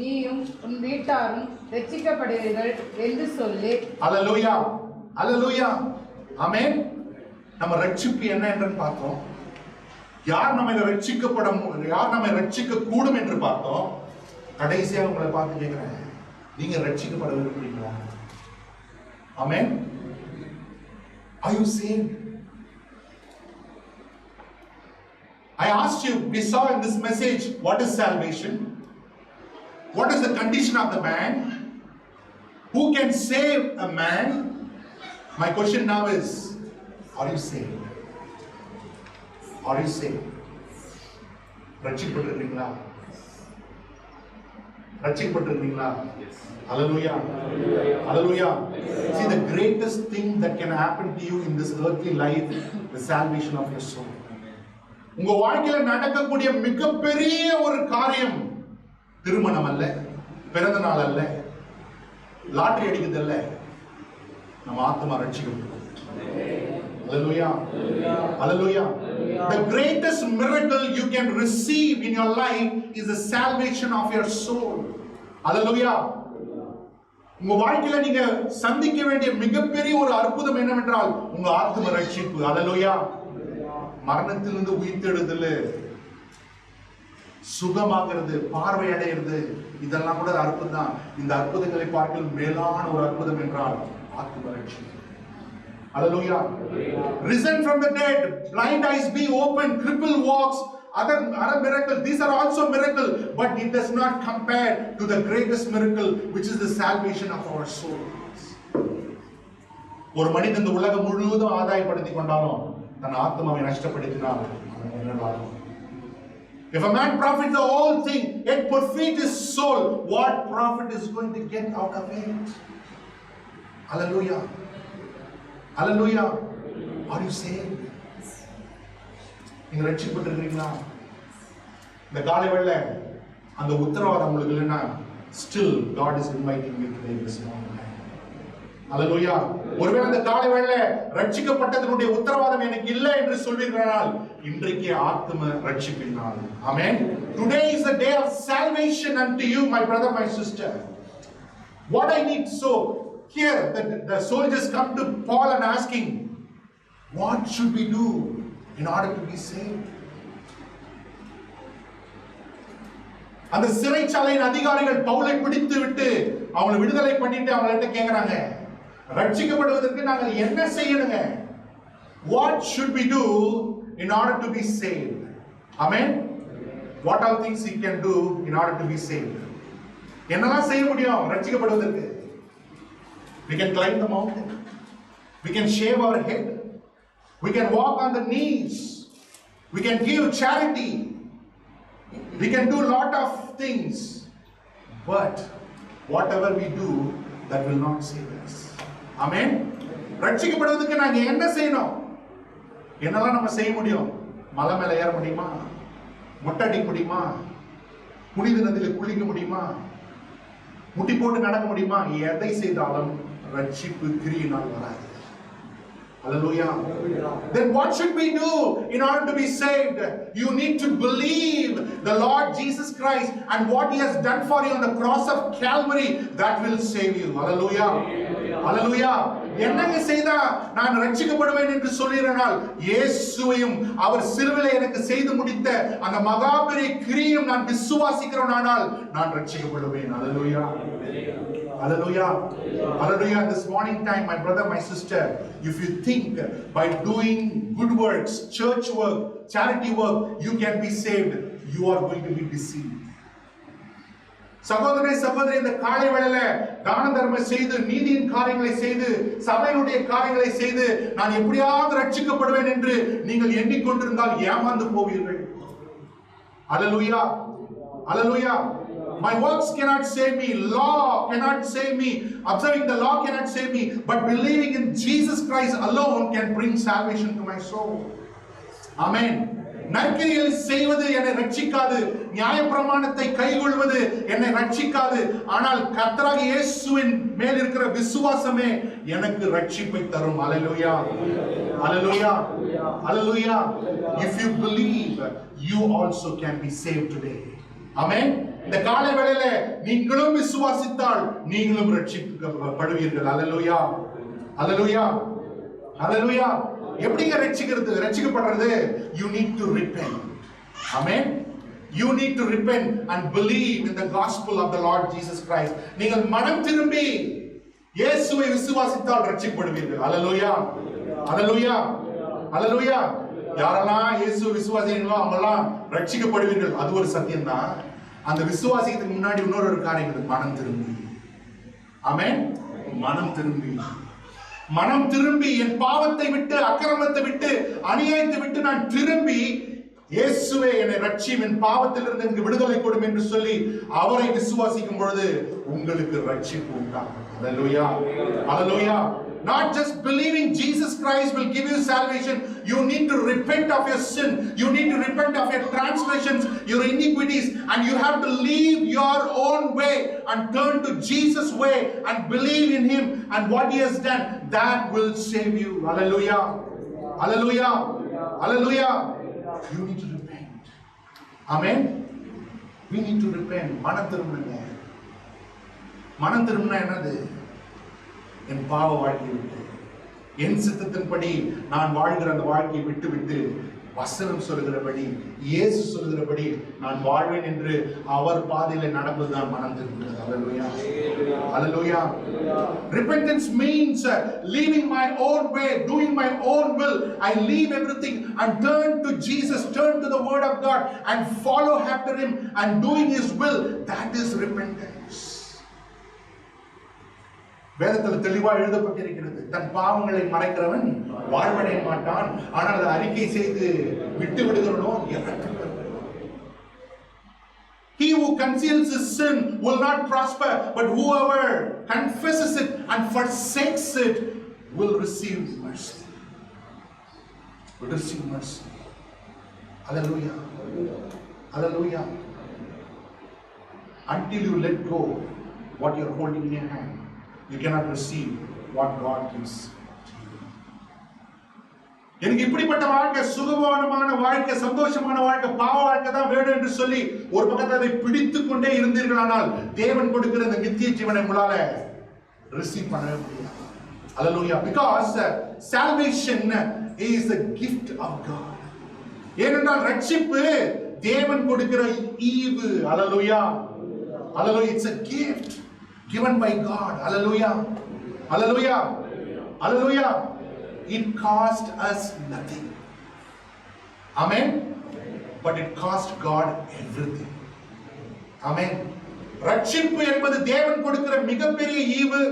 [SPEAKER 2] நீயும் உன் வீட்டாரும் ரட்சிக்கப்படுவீர்கள் என்று சொல்லி.
[SPEAKER 1] அல்லேலூயா, அல்லேலூயா, ஆமென். நம்ம ரட்சிப்பு என்ன என்று பார்த்தோம். யார் நம்மை ரட்சிக்க கூடும் என்று பார்த்தோம். கடைசியாக உங்களை பார்த்து கேட்கிறேன், நீங்க ரட்சிக்கப்பட விரும்புறீங்களா? ஆமென். Are you saved? I asked you, we saw in this message, what is salvation? What is the condition of the man? Who can save a man? My question now is, are you saved? Are you saved? ரட்சிக்கப்பட்டிருக்கீங்களா? ரட்சிக்கப்பட்டிருக்கீங்களா? Hallelujah. Hallelujah. See, the greatest thing that can happen to you in this earthly life, the salvation of your soul. உங்க வாழ்க்கையில நடக்கக்கூடிய மிகப்பெரிய ஒரு காரியம் திருமணம் அல்ல, பிறந்த நாள் அல்ல, லாட்டரி அடிக்கிறது அல்ல, நம்ம ஆத்மா ரட்சிக்கப்படும். Hallelujah. Hallelujah. The greatest miracle you can receive in your life is the salvation of your soul. Hallelujah. உங்க வாழ்க்கையில நீங்க சந்திக்க வேண்டிய மிகப்பெரிய ஒரு அற்புதம் என்னவென்றால் உங்க ஆத்ம ரட்சிப்பு. Hallelujah. மரணத்திலிருந்து உயிர்த்தெழுதல், சுகமாகிறது, பார்வை அடைகிறது, இதெல்லாம் கூட அற்புதம் தான். இந்த அற்புதங்களை பார்க்க மேலான ஒரு அற்புதம் என்றால் ஆத்ம ரட்சிப்பு. Hallelujah. Risen from the dead, blind eyes be opened, crippled walks, other miracles. These are also miracles, but it does not compare to the greatest miracle, which is the salvation of our souls. ஒரு மனிதன் இந்த உலகம் முழுவதும் ஆதாயப்படுத்தி கொண்டாலும் தன் ஆத்மாவை நஷ்டப்படுத்தினால் என்னவாகும்? If a man profits the whole thing yet forfeit his soul, what profit is going to get out of it? Hallelujah. Hallelujah. Are you saved? நீங்க ரட்சிக்கப்பட்டிருக்கீங்களா? இந்த காலை வேளை அந்த உத்தரவாதம் உங்களுக்கு இல்லைன்னா, still God is inviting you today this morning. Hallelujah. ஒருவேளை அந்த காலை வேளை ரட்சிக்கப்பட்டதனுடைய உத்தரவாதம் எனக்கு இல்லை என்று சொல்வீர்களானால் இன்றைக்கு ஆத்ம ரட்சிப்பின் நாள். ஆமென். Today is the day of salvation unto you, my brother, my sister. What I need, so here the soldiers come to Paul and asking, what should we do in order to be saved? அந்த சிறைச்சாலையின் அதிகாரிகள் பவுலை பிடித்து விட்டு அவங்களை விடுதலை பண்ணிட்டு அவங்கள்ட்ட கேக்குறாங்க, ரட்சிக்கப்படுவதற்கு நாங்கள் என்ன செய்யணுங்க? What should we do in order to be saved? Amen. What all things he can do in order to be saved? என்னெல்லாம் செய்ய முடியும் ரட்சிக்கப்படுவதற்கு? We can climb the mountain. We can shave our head. We can walk on the knees. We can give charity. We can do a lot of things. But whatever we do, that will not save us. Amen. ரட்சிக்கப்படுவதற்கு நாங்க என்ன செய்யணும்? என்னெல்லாம் நம்ம செய்ய முடியும்? மலை மேல ஏற முடியுமா? மொட்டை அடிக்க முடியுமா? புனித நதியில குளிக்க முடியுமா? முட்டி போட்டு நடக்க முடியுமா? எதை செய்தாலும் ரட்சிப்பு கிரியினால் வராது. Hallelujah. Then what should we do in order to be saved? You need to believe the Lord Jesus Christ and what he has done for you on the cross of Calvary. That will save you. Hallelujah. Hallelujah. என்னங்க செய்தா நான் ரட்சிக்கப்படுவேன் என்று சொல்லிறானால் இயேசுவையும் அவர் சிலுவையிலே எனக்கு செய்து முடித்த அந்த மகாபெரிய கிரியும் நான் விசுவாசிக்கிறேனானால் நான் ரட்சிக்கப்படுவேன். Hallelujah. Hallelujah. Hallelujah. This morning time, my brother, my sister, if you think by doing good works, church work, charity work, you can be saved, you are going to be deceived. சகோதரே சகோதரி, இந்த காலை வேளையில தான தர்மம் செய்து, நீதியின் காரியங்களை செய்து, சபையினுடைய காரியங்களை செய்து நான் எப்படியாவது ரட்சிக்கப்படுவேன் என்று நீங்கள் எண்ணிக்கொண்டிருந்தால் ஏமாந்து போவீர்கள். Hallelujah. Hallelujah. My works cannot save me. Law cannot save me. Observing the law cannot save me. But believing in Jesus Christ alone can bring salvation to my soul. Amen. நற்கிரிகளை செய்வது என்னை ரட்சிக்காது. நியாயப்பிரமாணத்தை கைக்கொள்வது என்னை ரட்சிக்காது. ஆனால் கர்த்தராகிய இயேசுவின் மேல் இருக்கிற விசுவாசமே எனக்கு ரட்சிப்பை தரும். அல்லேலூயா, அல்லேலூயா, அல்லேலூயா. If you believe, you also can be saved today. ஆமென். இந்த காலை வேளையில நீங்களும் விசுவாசித்தால் நீங்களும் ரட்சிக்கப்படுவீர்கள். அல்லேலூயா, அல்லேலூயா, அல்லேலூயா. எப்படிங்க ரட்சிக்கப்படுறது? You need to repent. Amen. You need to repent and believe in the gospel of the Lord Jesus Christ. நீங்கள் மனம் திரும்பி இயேசுவை விசுவாசித்தால் ரட்சிக்கப்படுவீர்கள். அல்லேலூயா, அல்லேலூயா, அல்லேலூயா. யாரெல்லாம் இயேசு விசுவாசிங்களோ அவங்கெல்லாம் ரட்சிக்கப்படுவீர்கள். அது ஒரு சத்தியம் தான். அந்த விசுவாசிக்கிறதுக்கு முன்னாடி இன்னொரு காரியம் இருக்கு. மனம் திரும்பி. ஆமென். மனம் திரும்பி, மனம் திரும்பி என் பாவத்தை விட்டு, அக்கிரமத்தை விட்டு, அநியாயத்தை விட்டு நான் திரும்பி இயேசுவே என்னை ரட்சியும், என் பாவத்திலிருந்து எனக்கு விடுதலை கொடும் என்று சொல்லி அவரை விசுவாசிக்கும் பொழுது உங்களுக்கு ரட்சிப்பு உண்டாகும். அல்லேலூயா, அல்லேலூயா. Not just believing Jesus Christ will give you salvation. You need to repent of your sin. You need to repent of your transgressions, your iniquities, and you have to leave your own way and turn to Jesus' way and believe in Him and what He has done. That will save you. Hallelujah. Hallelujah. Hallelujah. You need to repent. Amen. We need to repent. மனம் திரும்புங்க. மனம் திரும்பினா என்னது? என் பாவ வாழ்க்கையை விட்டு, என் சித்தத்தின்படி நான் வாழ்கிற அந்த வாழ்க்கையை விட்டு விட்டு வசனம் சொல்கிறபடி, இயேசு சொல்கிறபடி நான் வாழ்வேன் என்று அவர் பாதையில நடப்பதுதான் மனம் திரும்புகிறது. அல்லேலூயா, அல்லேலூயா. Repentance means leaving my own way, doing my own will. I leave everything and turn to Jesus, turn to the word of God and follow after Him and doing His will. That is repentance. வேதத்தில் தெளிவா எழுதப்பட்டிருக்கிறது. தன் பாவங்களை மறைக்கிறவன் வாழ்வடைய மாட்டான், ஆனால் அதை அறிக்கை செய்து விட்டு விடுகிறவனோ இறக்கப்படுவான். He who conceals his sin will not prosper, but whoever confesses it and forsakes it will receive mercy. Will receive mercy. Hallelujah. Hallelujah. Until you let go what you are holding in your hand, you cannot receive what God gives to you. எனக்கு இப்படிப்பட்ட வாழ்க்கை, சுகமான வாழ்க்கை, சந்தோஷமான வாழ்க்கை, பாவ வாழ்க்கை தான் வேணும் என்று சொல்லி ஒரு பக்கத்தை அதை பிடித்துக் கொண்டே இருந்தீர்களானால் தேவன் கொடுக்கிற இந்த நித்திய ஜீவனை உங்களால ரிசீவ் பண்ணவே முடியாது. Hallelujah. Because salvation is a gift of God. ஏனென்றால் ரட்சிப்பு தேவன் கொடுக்கிற ஈவு. Hallelujah. Hallelujah. It's a gift given by God. Hallelujah. Hallelujah. Hallelujah. It cost us nothing. Amen. But it cost God everything. Amen. ரட்சிப்பு என்பது தேவன் கொடுக்கிற மிகப்பெரிய ஈவு.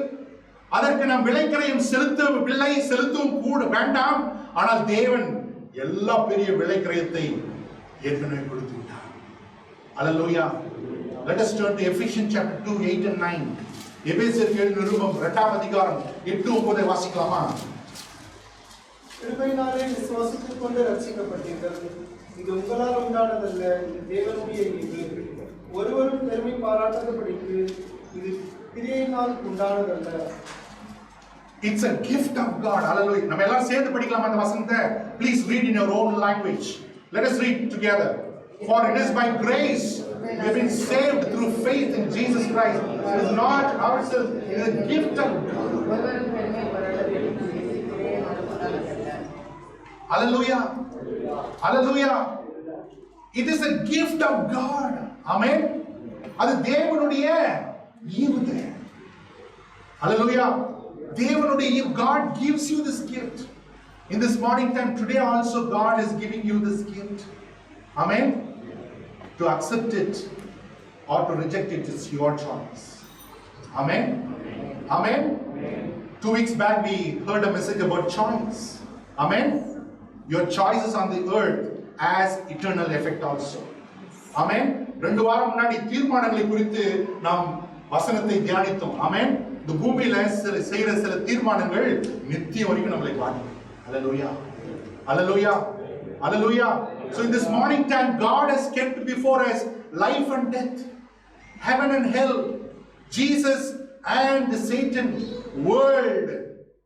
[SPEAKER 1] அதற்கு நாம் விலைக்கிரயம் செலுத்தவும் கூட வேண்டாம். ஆனால் தேவன் எல்லா பெரிய விலைக்கிரயத்தை ஏற்கனவே கொடுத்து விட்டார். Hallelujah. Let us turn to Ephesians chapter 2, 8 and 9. எபேசியர் நிருபம் 2ஆம் அதிகாரம் 8, 9 வாசிக்கலாமா?
[SPEAKER 3] கிருபையினாலே விசுவாசித்துக் கொண்டு ரட்சிக்கப்பட்டீர்கள். இது உங்களால் உண்டானதல்ல, இது தேவனுடைய ஈவு. ஒருவரும் பெருமை பாராட்டாதபடிக்கு இது கிரியையினால் உண்டானதல்ல.
[SPEAKER 1] It's a gift of God. Hallelujah. நம்ம எல்லாம் சேர்ந்து படிக்கலாம் அந்த வசனத்தை. Please read in your own language. Let us read together. For it is by grace we have been saved through faith in Jesus Christ. It is not ourselves, it is a gift of God. Hallelujah. Hallelujah. It is a gift of God. Amen. அது தேவனுடைய ஈவு. Hallelujah. தேவனுடைய ஈவு. God gives you this gift. In this morning time today also God is giving you this gift. Amen. To accept it or to reject it is your choice. Amen. Amen. 2 weeks back we heard a message about choice. Amen. Your choices on the earth has eternal effect also. Amen. 2 வாரம் முன்னாடி தீர்மானங்களை குறித்து நாம் வசனத்தை தியானித்தோம். ஆமென். இந்த பூமியில செய்யற சில தீர்மானங்கள் நித்தியம் வரைக்கும் நம்மளை பாதிக்கும். அல்லேலூயா, அல்லேலூயா, அல்லேலூயா. So in this morning time, God has kept before us life and death, heaven and hell, Jesus and Satan, world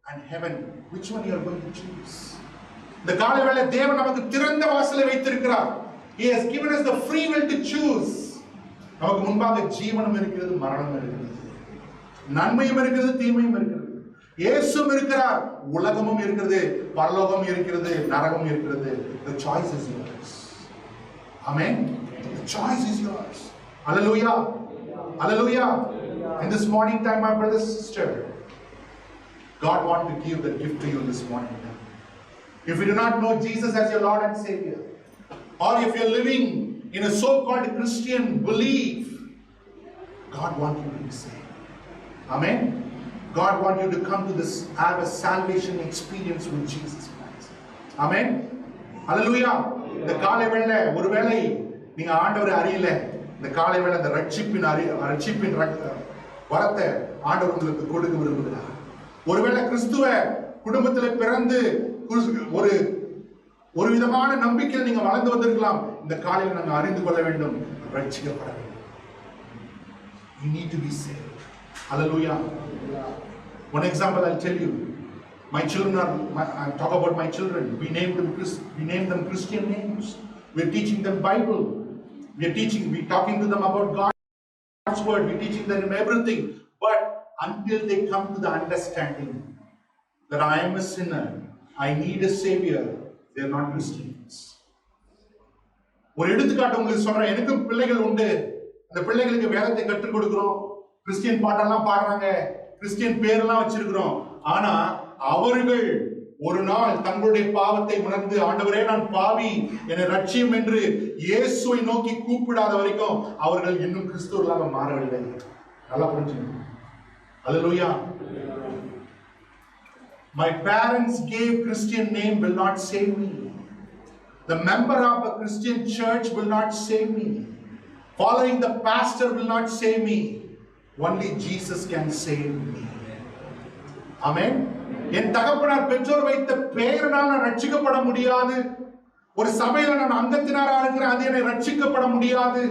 [SPEAKER 1] and heaven. Which one you are going to choose? இந்த காலை வேளை தேவன் நமக்கு திறந்த வாசலை வைத்திருக்கிறார். He has given us the free will to choose. நமக்கு முன்பாக ஜீவனும் இருக்கிறது, மரணமும் இருக்கிறது, நன்மையும் இருக்கிறது, தீமையும் இருக்கிறது. இயேசுவும் இருக்கிறார், உலகமும் இருக்கிறது, பரலோகம் இருக்கிறது, நரகம் இருக்கிறது. The choice is yours. Amen. The choice is yours. Hallelujah. Hallelujah. In this morning time, my brother, sister, God wants to give the gift to you this morning. If you do not know Jesus as your Lord and Savior, or if you're living in a so-called Christian belief, God wants you to be saved. Amen. God wants you to come to this, have a salvation experience with Jesus Christ. Amen. Hallelujah. இந்த காலை வேளை ஒருவேளை நீங்க ஆண்டவரை அறியல, இந்த காலை வேளை இந்த ரட்சிப்பின் வரத்தை ஆண்டவர் உங்களுக்கு கொடுக்க விரும்புகிறார். ஒருவேளை கிறிஸ்துவ குடும்பத்தில் பிறந்து ஒரு விதமான நம்பிக்கையில் நீங்க வளர்ந்து வந்திருக்கலாம். இந்த காலையில் நாங்கள் அறிந்து கொள்ள வேண்டும், ரட்சிக்கப்பட வேண்டும். You need to be saved. Hallelujah. One example I'll tell you. My children I talk about my children. We name them Christian names. We're teaching them Bible. We're talking to them about God's word. We're teaching them everything. But until they come to the understanding that I am a sinner, I need a savior, they are not Christians. ஒரு எடுத்துக்காட்டு உங்களுக்கு சொல்றேன். எனக்கும் பிள்ளைகள் உண்டு. அந்த பிள்ளைகளுக்கு வேதத்தை கற்றுக் கொடுக்கிறோம். கிறிஸ்டியன் பாட்டெல்லாம் பாடுறாங்க, கிறிஸ்டியன் பேரெல்லாம் வச்சிருக்கிறோம். ஆனா அவர்கள் ஒரு நாள் தங்களுடைய பாவத்தை உணர்ந்து, ஆண்டவரே நான் பாவி, என்னை ரட்சியும் என்று இயேசுவை நோக்கி கூப்பிடாத வரைக்கும் அவர்கள் இன்னும் கிறிஸ்தவர்களாக மாறவில்லை. நல்லா புரிஞ்சுக்கணும். Hallelujah. My parents gave Christian name will not save me. The member of a Christian church will not save me. Following the pastor will not save me. Only Jesus can save me. Amen. என் தகப்பனார் பெற்றோர் வைத்த பெயரினால் நான் ரட்சிக்கப்பட முடியாது. ஒரு சபையில நான் அங்கத்தினரா இருக்கிறேன், அது என்னை ரட்சிக்கப்பட முடியாது.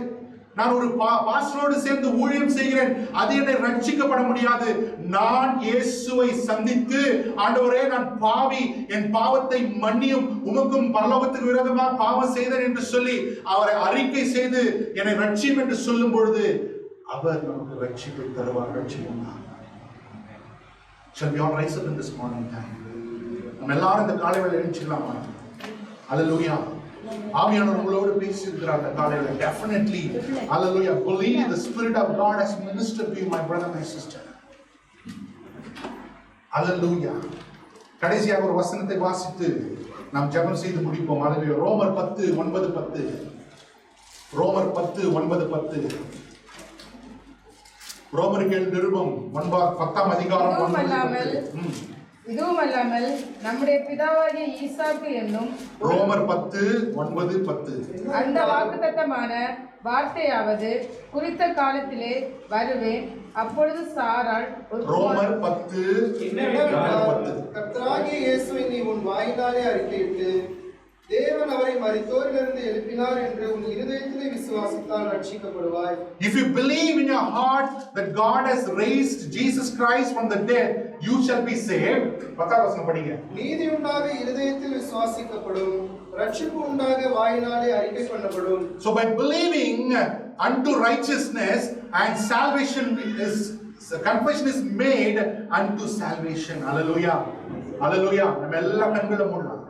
[SPEAKER 1] நான் ஒரு பாஸ்டரோடு சேர்ந்து ஊழியம் செய்கிறேன், அது என்னை ரட்சிக்கப்பட முடியாது. நான் இயேசுவை சந்தித்து, ஆண்டவரே நான் பாவி, என் பாவத்தை மன்னியும், உமக்கும் பரலோகத்துக்கு விரோதமாக பாவம் செய்தேன் என்று சொல்லி அவரை அறிக்கை செய்து என்னை ரட்சியும் என்று சொல்லும் பொழுது அவர் நமக்கு ரட்சிப்பை தருவார். ரட்சிப்போம். Shall we all rise up in this morning time? நம்ம எல்லாரும் இந்த காலை வேளை எழுந்திரலாமா? Hallelujah. ஆவியானவர் உங்களோடு பேசி இருக்கிறார் இந்த காலை வேளை. Definitely. Hallelujah. Believe the Spirit of God has ministered to you, my brother, my sister. Hallelujah. கடைசியாக ஒரு வசனத்தை வாசித்து நாம் ஜெபம் செய்து முடிப்போம். Hallelujah. ரோமர் 10:9-10. ரோமர் 10:9-10. ரோமர்கள் நிருபம் 10ஆம் அதிகாரம் 9-10.
[SPEAKER 2] இதுவும் அல்லாமல் நம்முடைய பிதாவாகிய ஈசாக்கு என்னும்
[SPEAKER 1] ரோமர் 10:9-10.
[SPEAKER 2] அந்த வாக்குத்தத்தமான வார்த்தையாவது குறித்த காலத்திலே வருவேன், அப்பொழுது சாராள்
[SPEAKER 1] ரோமர் 10:10.
[SPEAKER 3] கர்த்தராகிய இயேசுவை நீ உன் வாயினாலே அறிக்கையிட்டு தேவன் அவரை மரித்தோரிலிருந்து எழுப்பினார் என்று உன் இருதயத்திலே விசுவாசித்தால் ரட்சிக்கப்படுவாய்.
[SPEAKER 1] If you believe in your heart that God has raised Jesus Christ from the dead, you shall be saved. 10ஆம் வசனம் படிங்க.
[SPEAKER 3] நீதி உண்டாக இருதயத்தில் விசுவாசிக்கப்படும், ரட்சிப்பு உண்டாக வாயினாலே அறிக்கை பண்ணப்படும்.
[SPEAKER 1] So by believing unto righteousness and salvation is confession is made unto salvation. Hallelujah. Hallelujah. நம்ம எல்லா கண்களும் மூடலாம்.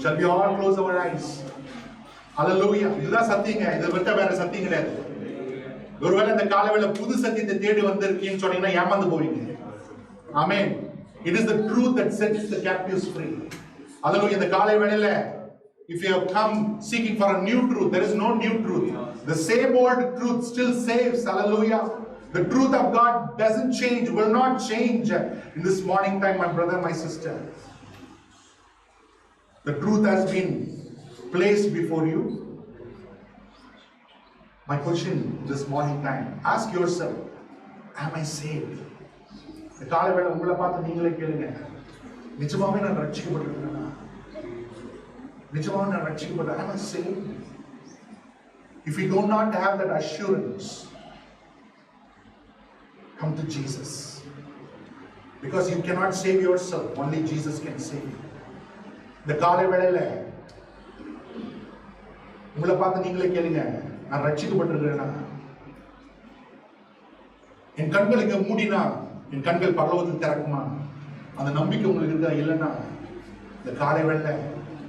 [SPEAKER 1] Shall we all close our eyes? Hallelujah. இதுதான் சத்தியங்க. இதை விட்ட வேற சத்தியம் கிடையாது. ஒருவேளை இந்த காலவேளை புது சத்தியத்தை தேடி வந்திருக்கீங்கன்னு சொன்னீங்கன்னா ஏமாந்து போவீங்க. Amen. It is the truth that sets the captives free. Hallelujah. இந்த காலவேளையில if you have come seeking for a new truth, there is no new truth. The same old truth still saves. Hallelujah. The truth of God doesn't change, will not change. In this morning time, my brother, my sister, the truth has been placed before you. My question this morning time, ask yourself, am I saved? இந்த காலை வேளை உங்களை பார்த்து நீங்களே கேளுங்க, நிஜமாவே நான் ரட்சிக்கப்பட்டிருக்கிறேனா? நிஜமாவே நான் ரட்சிக்கப்பட்டேன்? Am I saved? If you do not have that assurance, come to Jesus, because you cannot save yourself, only Jesus can save you. இந்த காலை வேளையில உங்களை பார்த்து நீங்களே கேளுங்க, நான் ரட்சிக்கப்பட்டிருக்கிறேனா? என் கண்கள் இங்க மூடினா என் கண்கள் பரலோகத்தில் திறக்குமா? அந்த நம்பிக்கை உங்களுக்கு இருக்கா? இல்லைன்னா இந்த காலை வேளையில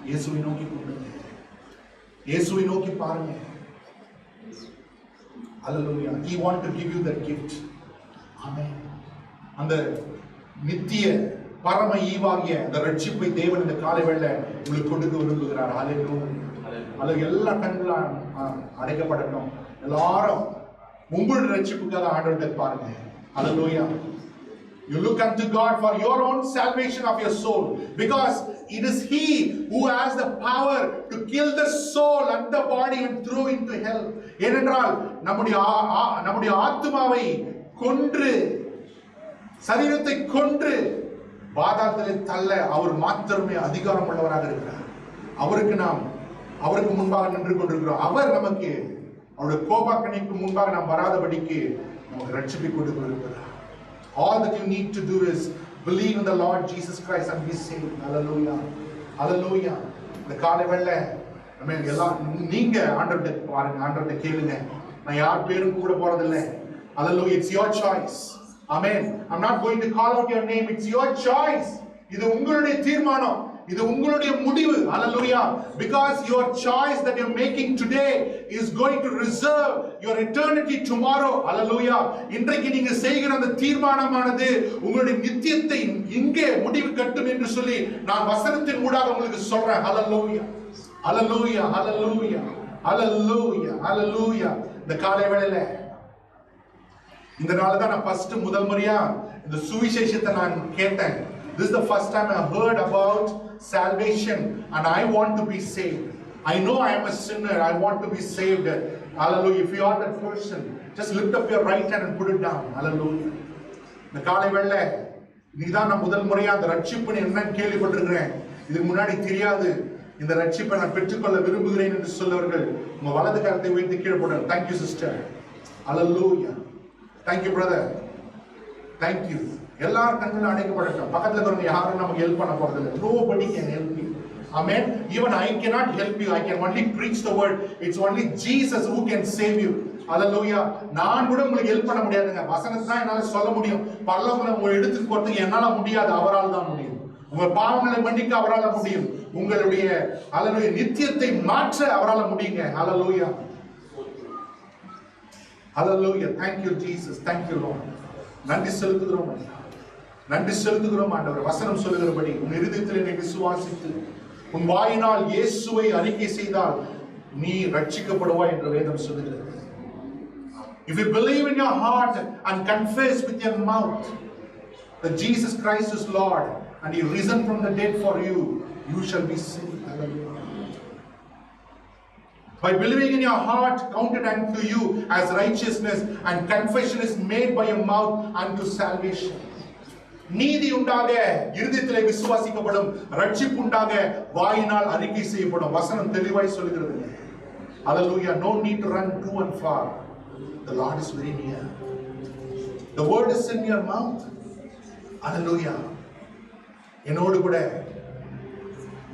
[SPEAKER 1] இயேசுவை நோக்கி கூப்பிடுங்க, இயேசுவை நோக்கி பாருங்க. Hallelujah. He want to give you that gift. Amen. அந்த நித்திய பரம ஈவாகிய அந்த ரட்சிப்பை தேவன் இந்த காலை வேளையில உங்களுக்கு கொடுக்க விரும்புகிறார். Hallelujah. அது எல்லா கண்களும் அடைக்கப்படட்டும். எல்லாரும் உங்களுடைய ரட்சிப்புக்காக ஆண்டவரை பாருங்க. Hallelujah. You look unto God for your own salvation of your soul, because it is He who has the power to kill the soul and the body and throw into hell. ஏனென்றால் நம்முடைய ஆத்துமாவை கொன்று, சரீரத்தை கொன்று பாதாளத்திலே தள்ள அவர் மாத்திரமே அதிகாரம் உள்ளவராக இருக்கிறார். அவருக்கு முன்பாக நின்று கொண்டிருக்கிறோம். அவர் நமக்கு அவருடைய கோபாக்கணைக்கு முன்பாக நாம் வராதபடிக்கு நமக்கு ரட்சிப்பை கொடுத்து கொண்டிருக்கிறார். All that you need to do is believe in the Lord Jesus Christ and be saved. Hallelujah. Hallelujah. இந்த காலை வேளை நம்ம எல்லாம் நீங்க ஆண்டவர்கிட்ட பாருங்க, ஆண்டவர்கிட்ட கேளுங்க. நான் யார் பேரும் கூட போறதில்லை. Hallelujah. It's your choice. Amen. I'm not going to call out your name. It's your choice. இது உங்களுடைய தீர்மானம், இது உங்களுடைய முடிவு. Hallelujah. Because your choice that you're making today is going to reserve your eternity tomorrow. Hallelujah. இன்றைக்கு நீங்க செய்கிற அந்த தீர்மானமானது உங்களுடைய நித்தியத்தை இங்கே முடிவு கட்டும் என்று சொல்லி நான் வசனத்தின் மூலமாக உங்களுக்கு சொல்றேன். Hallelujah. Hallelujah. Hallelujah. Hallelujah. Hallelujah. இந்த காலை வேளையில இந்த நாள் தான் நான் முதல் முறையா இந்த சுவிசேஷத்தை நான் கேட்டேன். This is the first time I heard about salvation and I want to be saved. I know I am a sinner. I want to be saved. Hallelujah. If you are that person, just lift up your right hand and put it down. Hallelujah. இந்த காலை வேளை நீதான் நான் முதல் முறையா அந்த ரட்சிப்பு என்னன்னு கேள்விப்பட்டிருக்கிறேன், இதுக்கு முன்னாடி தெரியாது, இந்த ரட்சிப்பை நான் பெற்றுக்கொள்ள விரும்புகிறேன் என்று சொல்லவர்கள் உங்க வலது கரத்தை உயர்த்தி கீழே போடுங்க. Thank you sister. Hallelujah. Thank you brother. Thank you. எல்லாரும் கண்களும் அடைக்கப்படட்டும். பக்கத்துல இருக்கிறவங்க யாரும் நமக்கு ஹெல்ப் பண்ண போறதில்லை. Nobody can help you. Amen. Even I cannot help you. I can only preach the word. It's only Jesus who can save you. Hallelujah. நான் கூட உங்களுக்கு ஹெல்ப் பண்ண முடியாதுங்க. வசனத்தை தான் என்னால சொல்ல முடியும். பரலோகத்துல உங்களை எடுத்துட்டு போறதுக்கு என்னால முடியாது, அவரால் தான் முடியும். உங்க பாவங்களை மன்னிக்க அவரால் முடியும். உங்களுடைய ஹalleluya நித்தியத்தை மாற்ற அவரால் முடியுங்க. Hallelujah. Hallelujah. Thank you Jesus. Thank you Lord. நன்றி செலுத்துகிறோம். நன்றி செலுத்துகிறோம் ஆண்டவரே. வசனம் சொல்லுகிறபடி உன் இருதயத்தில் நீ விசுவாசித்து உன் வாயினால் இயேசுவை அறிக்கை செய்தால் நீ ரட்சிக்கப்படுவாய் என்று வேதம் சொல்லுகிறது. If you believe in your heart and confess with your mouth that Jesus Christ is Lord and He risen from the dead for you, you shall be saved. Hallelujah. By believing in your heart, counted unto you as righteousness, and confession is made by your mouth unto salvation. நீதி உண்டாக இருதயத்திலே விசுவாசிக்கப்படும், ரட்சிப்பு உண்டாக வாயினால் அறிக்கை செய்யப்படும். வசனம் தெளிவாய் சொல்லுகிறது. Hallelujah. No need to run to and far. The Lord is very near. The word is in your mouth. Hallelujah. என்னோடு கூட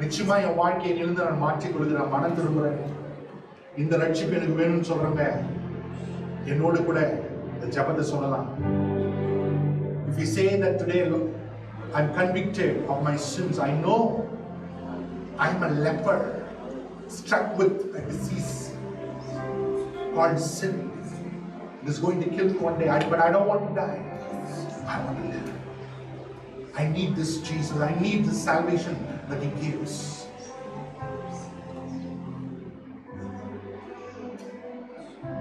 [SPEAKER 1] நிச்சயமா என் வாழ்க்கையை எழுந்து நான் மாற்றிக் கொள்கிறேன், மனம் திரும்புறேன், இந்த ரட்சிப்பு எனக்கு வேணும்னு சொல்றேங்க, என்னோடு கூட இந்த ஜெபத்தை சொல்லலாம். If you say that today, look, I'm convicted of my sins. I know I'm a leper struck with a disease called sin. It is going to kill me one day, but I don't want to die. I want to live. I need this Jesus. I need the salvation that He gives.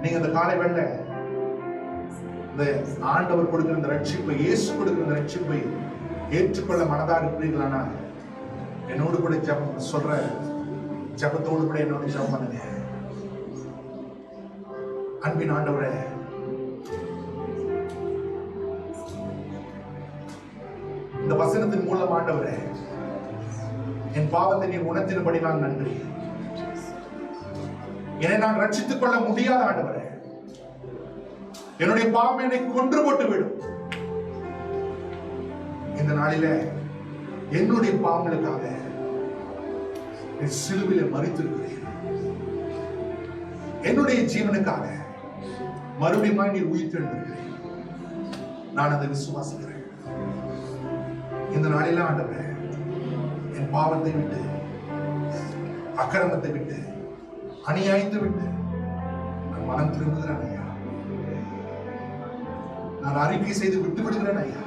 [SPEAKER 1] நீங்க இந்த காலை வேளை இந்த ஆண்டவர் கொடுக்கிற இந்த ரட்சிப்பை, இயேசு கொடுக்கிற இந்த ரட்சிப்பை ஏற்றுக்கொள்ள மனதாக இருக்கிறீர்களானா என்னோடு கூட ஜெபம் சொல்ற ஜெபத்தோடு கூட என்னோட ஜெபம் பண்ணுங்க. அன்பின் ஆண்டவரே, இந்த வசனத்தின் மூலம் ஆண்டவரே, என் பாவத்தை நீர் உணர்த்தினபடி நான் நன்றி. என்னை நான் ரட்சித்துக் கொள்ள முடியாத ஆண்டவரே, என்னுடைய பாவம் என்னை கொன்று போட்டு விடும். இந்த நாளில என்னுடைய பாவங்களுக்காக சிலுவையிலே மரித்திருக்கிறேன். என்னுடைய ஜீவனுக்காக மறுபடியும் நீர் உயிர்த்தெழுந்திருக்கிறேன். நான் அதை விசுவாசிக்கிறேன். இந்த நாளில ஆண்டவரே, என் பாவத்தை விட்டு, அக்கிரமத்தை விட்டு, அநியாயத்தை விட்டு நான் மனம் திரும்புகிறேன் ஐயா. நான் அறிக்கை செய்து விட்டு விடுகிறேன் ஐயா.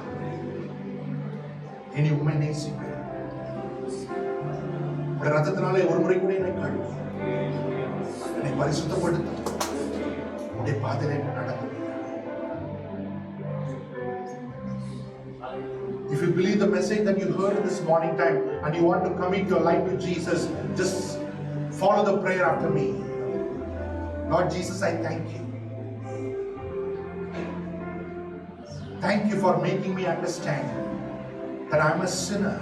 [SPEAKER 1] இனி உண்மை நேசிப்பேன். உடைய ரத்தத்தினாலே ஒரு முறை கூட என்னை கழுவு, என்னை பரிசுத்தப்படுத்தும். உடைய பாதையிலே நடக்கும். If you believe the message that you heard this morning time and you want to commit your life to Jesus, just follow the prayer after me. Lord Jesus, I thank you. Thank you for making me understand that I am a sinner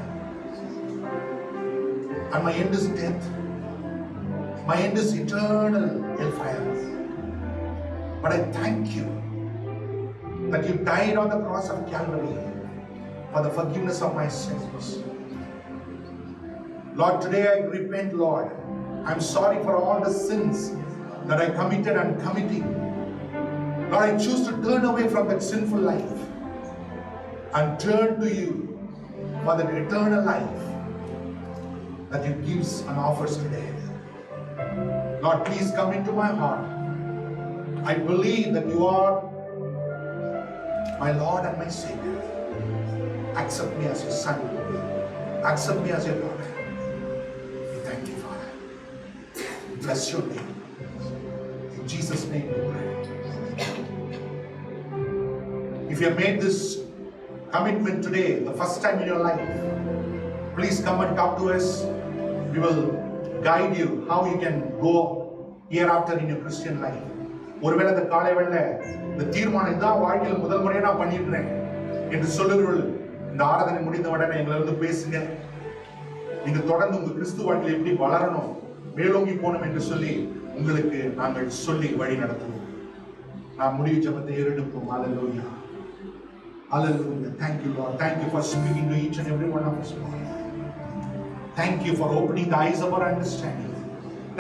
[SPEAKER 1] and my end is death. My end is eternal hellfire. But I thank you that you died on the cross of Calvary for the forgiveness of my sins. Lord, today I repent, Lord. I'm sorry for all the sins that I committed and committing. Lord, I choose to turn away from that sinful life and turn to you for that eternal life that you gives and offers today. Lord, please come into my heart. I believe that you are my Lord and my Savior. Accept me as your son. Accept me as your daughter. We thank you, Father. Bless your name. In Jesus' name we pray. If you have made this commitment today, the first time in your life, please come and talk to us. We will guide you how you can go hereafter in your Christian life. ஒருவேளை இந்த காலை வேளையில இந்த தீர்மானம் தான் வாழ்க்கையில் முதல் முறையா நான் பண்ணிடுறேன் என்று சொல்லுகிறவர்கள் இந்த ஆராதனை முடிந்த உடனே எங்களை வந்து பேசுங்க. நீங்க தொடர்ந்து உங்க கிறிஸ்து வாழ்க்கையில் எப்படி வளரணும், மேலோங்கி போகணும் என்று சொல்லி உங்களுக்கு நாங்கள் சொல்லி வழி நடத்துவோம். நாம் முடிவு ஜெபத்தை ஏறெடுப்போம். ஹல்லேலூயா, ஹல்லேலூயா. Thank you, Lord. Thank you for speaking to each and every one of us, Lord. Thank you for opening the eyes of our understanding.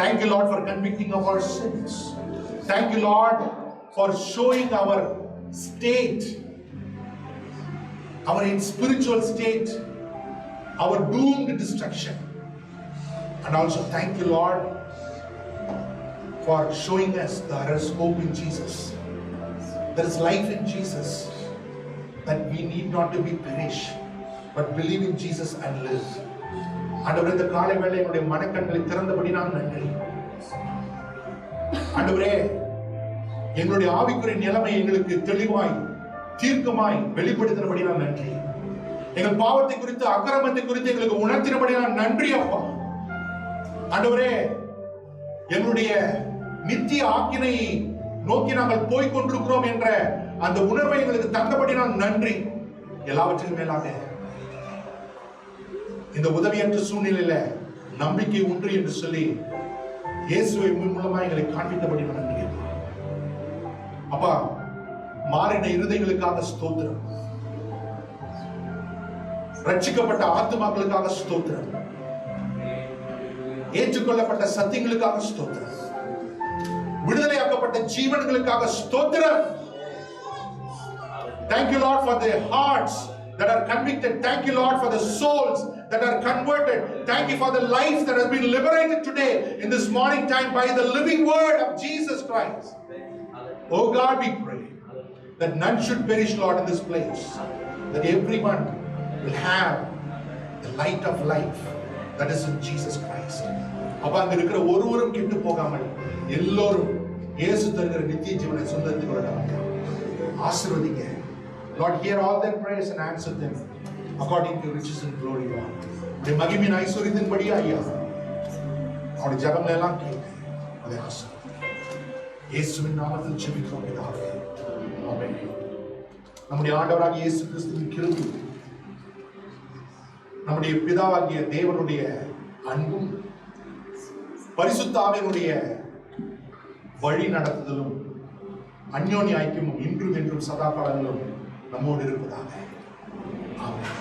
[SPEAKER 1] Thank you, Lord, for convicting of our sins. Thank you, Lord, for showing our state, our spiritual state, our doomed destruction. And also thank you, Lord, for showing us there is hope in Jesus. There is life in Jesus, that we need not to be perished, but believe in Jesus and live. ஆண்டவரே, இந்த காலை வேளை என்னுடைய மனக்கண்களை திறந்தபடி நான் நன்றி. ஆண்டவரே, எங்களுடைய ஆவிக்குரிய நிலைமை எங்களுக்கு தெளிவாய் தீர்க்கமாய் வெளிப்படுத்தினபடி நான் நன்றி. எங்கள் பாவத்தை குறித்து, அக்கிரமத்தை குறித்து எங்களுக்கு உணர்த்தினபடி நான் நன்றி அப்பா. ஆண்டவரே, எங்களுடைய நித்திய ஆக்கினை நோக்கி நாங்கள் போய் கொண்டிருக்கிறோம் என்ற அந்த உணர்வை எங்களுக்கு தந்தபடி நான் நன்றி. எல்லாவற்றிலும் மேலாக இந்த உதவியற்ற சூழ்நிலையில நம்பிக்கை உண்டு என்று சொல்லி இயேசுவை மூலமா எங்களை காண்பித்தபடி நான் நன்றி அப்பா. மாறின இருதயங்களுக்காக ஸ்தோத்திரம், ரட்சிக்கப்பட்ட ஆத்துமாக்களுக்காக ஸ்தோத்திரம், ஏற்றுக்கொள்ளப்பட்ட சத்தியங்களுக்காக ஸ்தோத்திரம், விடுதலையாக்கப்பட்ட ஜீவன்களுக்காக ஸ்தோத்திரம். Thank you, Lord, for the hearts that are convicted. Thank you, Lord, for the souls that are converted. Thank you for the lives that have been liberated today in this morning time by the living word of Jesus Christ. Oh God, we pray that none should perish, Lord, in this place, that everyone will have the light of life that is in Jesus Christ. அப்ப அங்க இருக்கிற ஒருவரும் கெட்டு போகாமல் எல்லோரும் இயேசு தருகிற நித்திய ஜீவனை சொந்தத்துக்கு கொள்ளலாம். ஆசீர்வதிங்க. Lord, hear all their prayers and answer them according to riches and glory, Lord. உடைய மகிமையின் ஐஸ்வரியத்தின்படி ஐயா அவருடைய ஜெபங்கள் எல்லாம் கேட்டு அதை ஆசீர்வதிங்க. இயேசுவின் நாமத்தில் ஜெபிக்கிறோம் பிதாவே. ஆமென். நம்முடைய ஆண்டவராகிய இயேசு கிறிஸ்துவின் கிருபை, நம்முடைய பிதாவாகிய தேவனுடைய அன்பும், பரிசுத்த ஆவியினுடைய வழி நடத்துதலும், அந்யோன்ய ஐக்கியமும் இன்றும் என்றும் சதா காலங்களும் நம்மோடு இருப்பதாக. ஆமென்.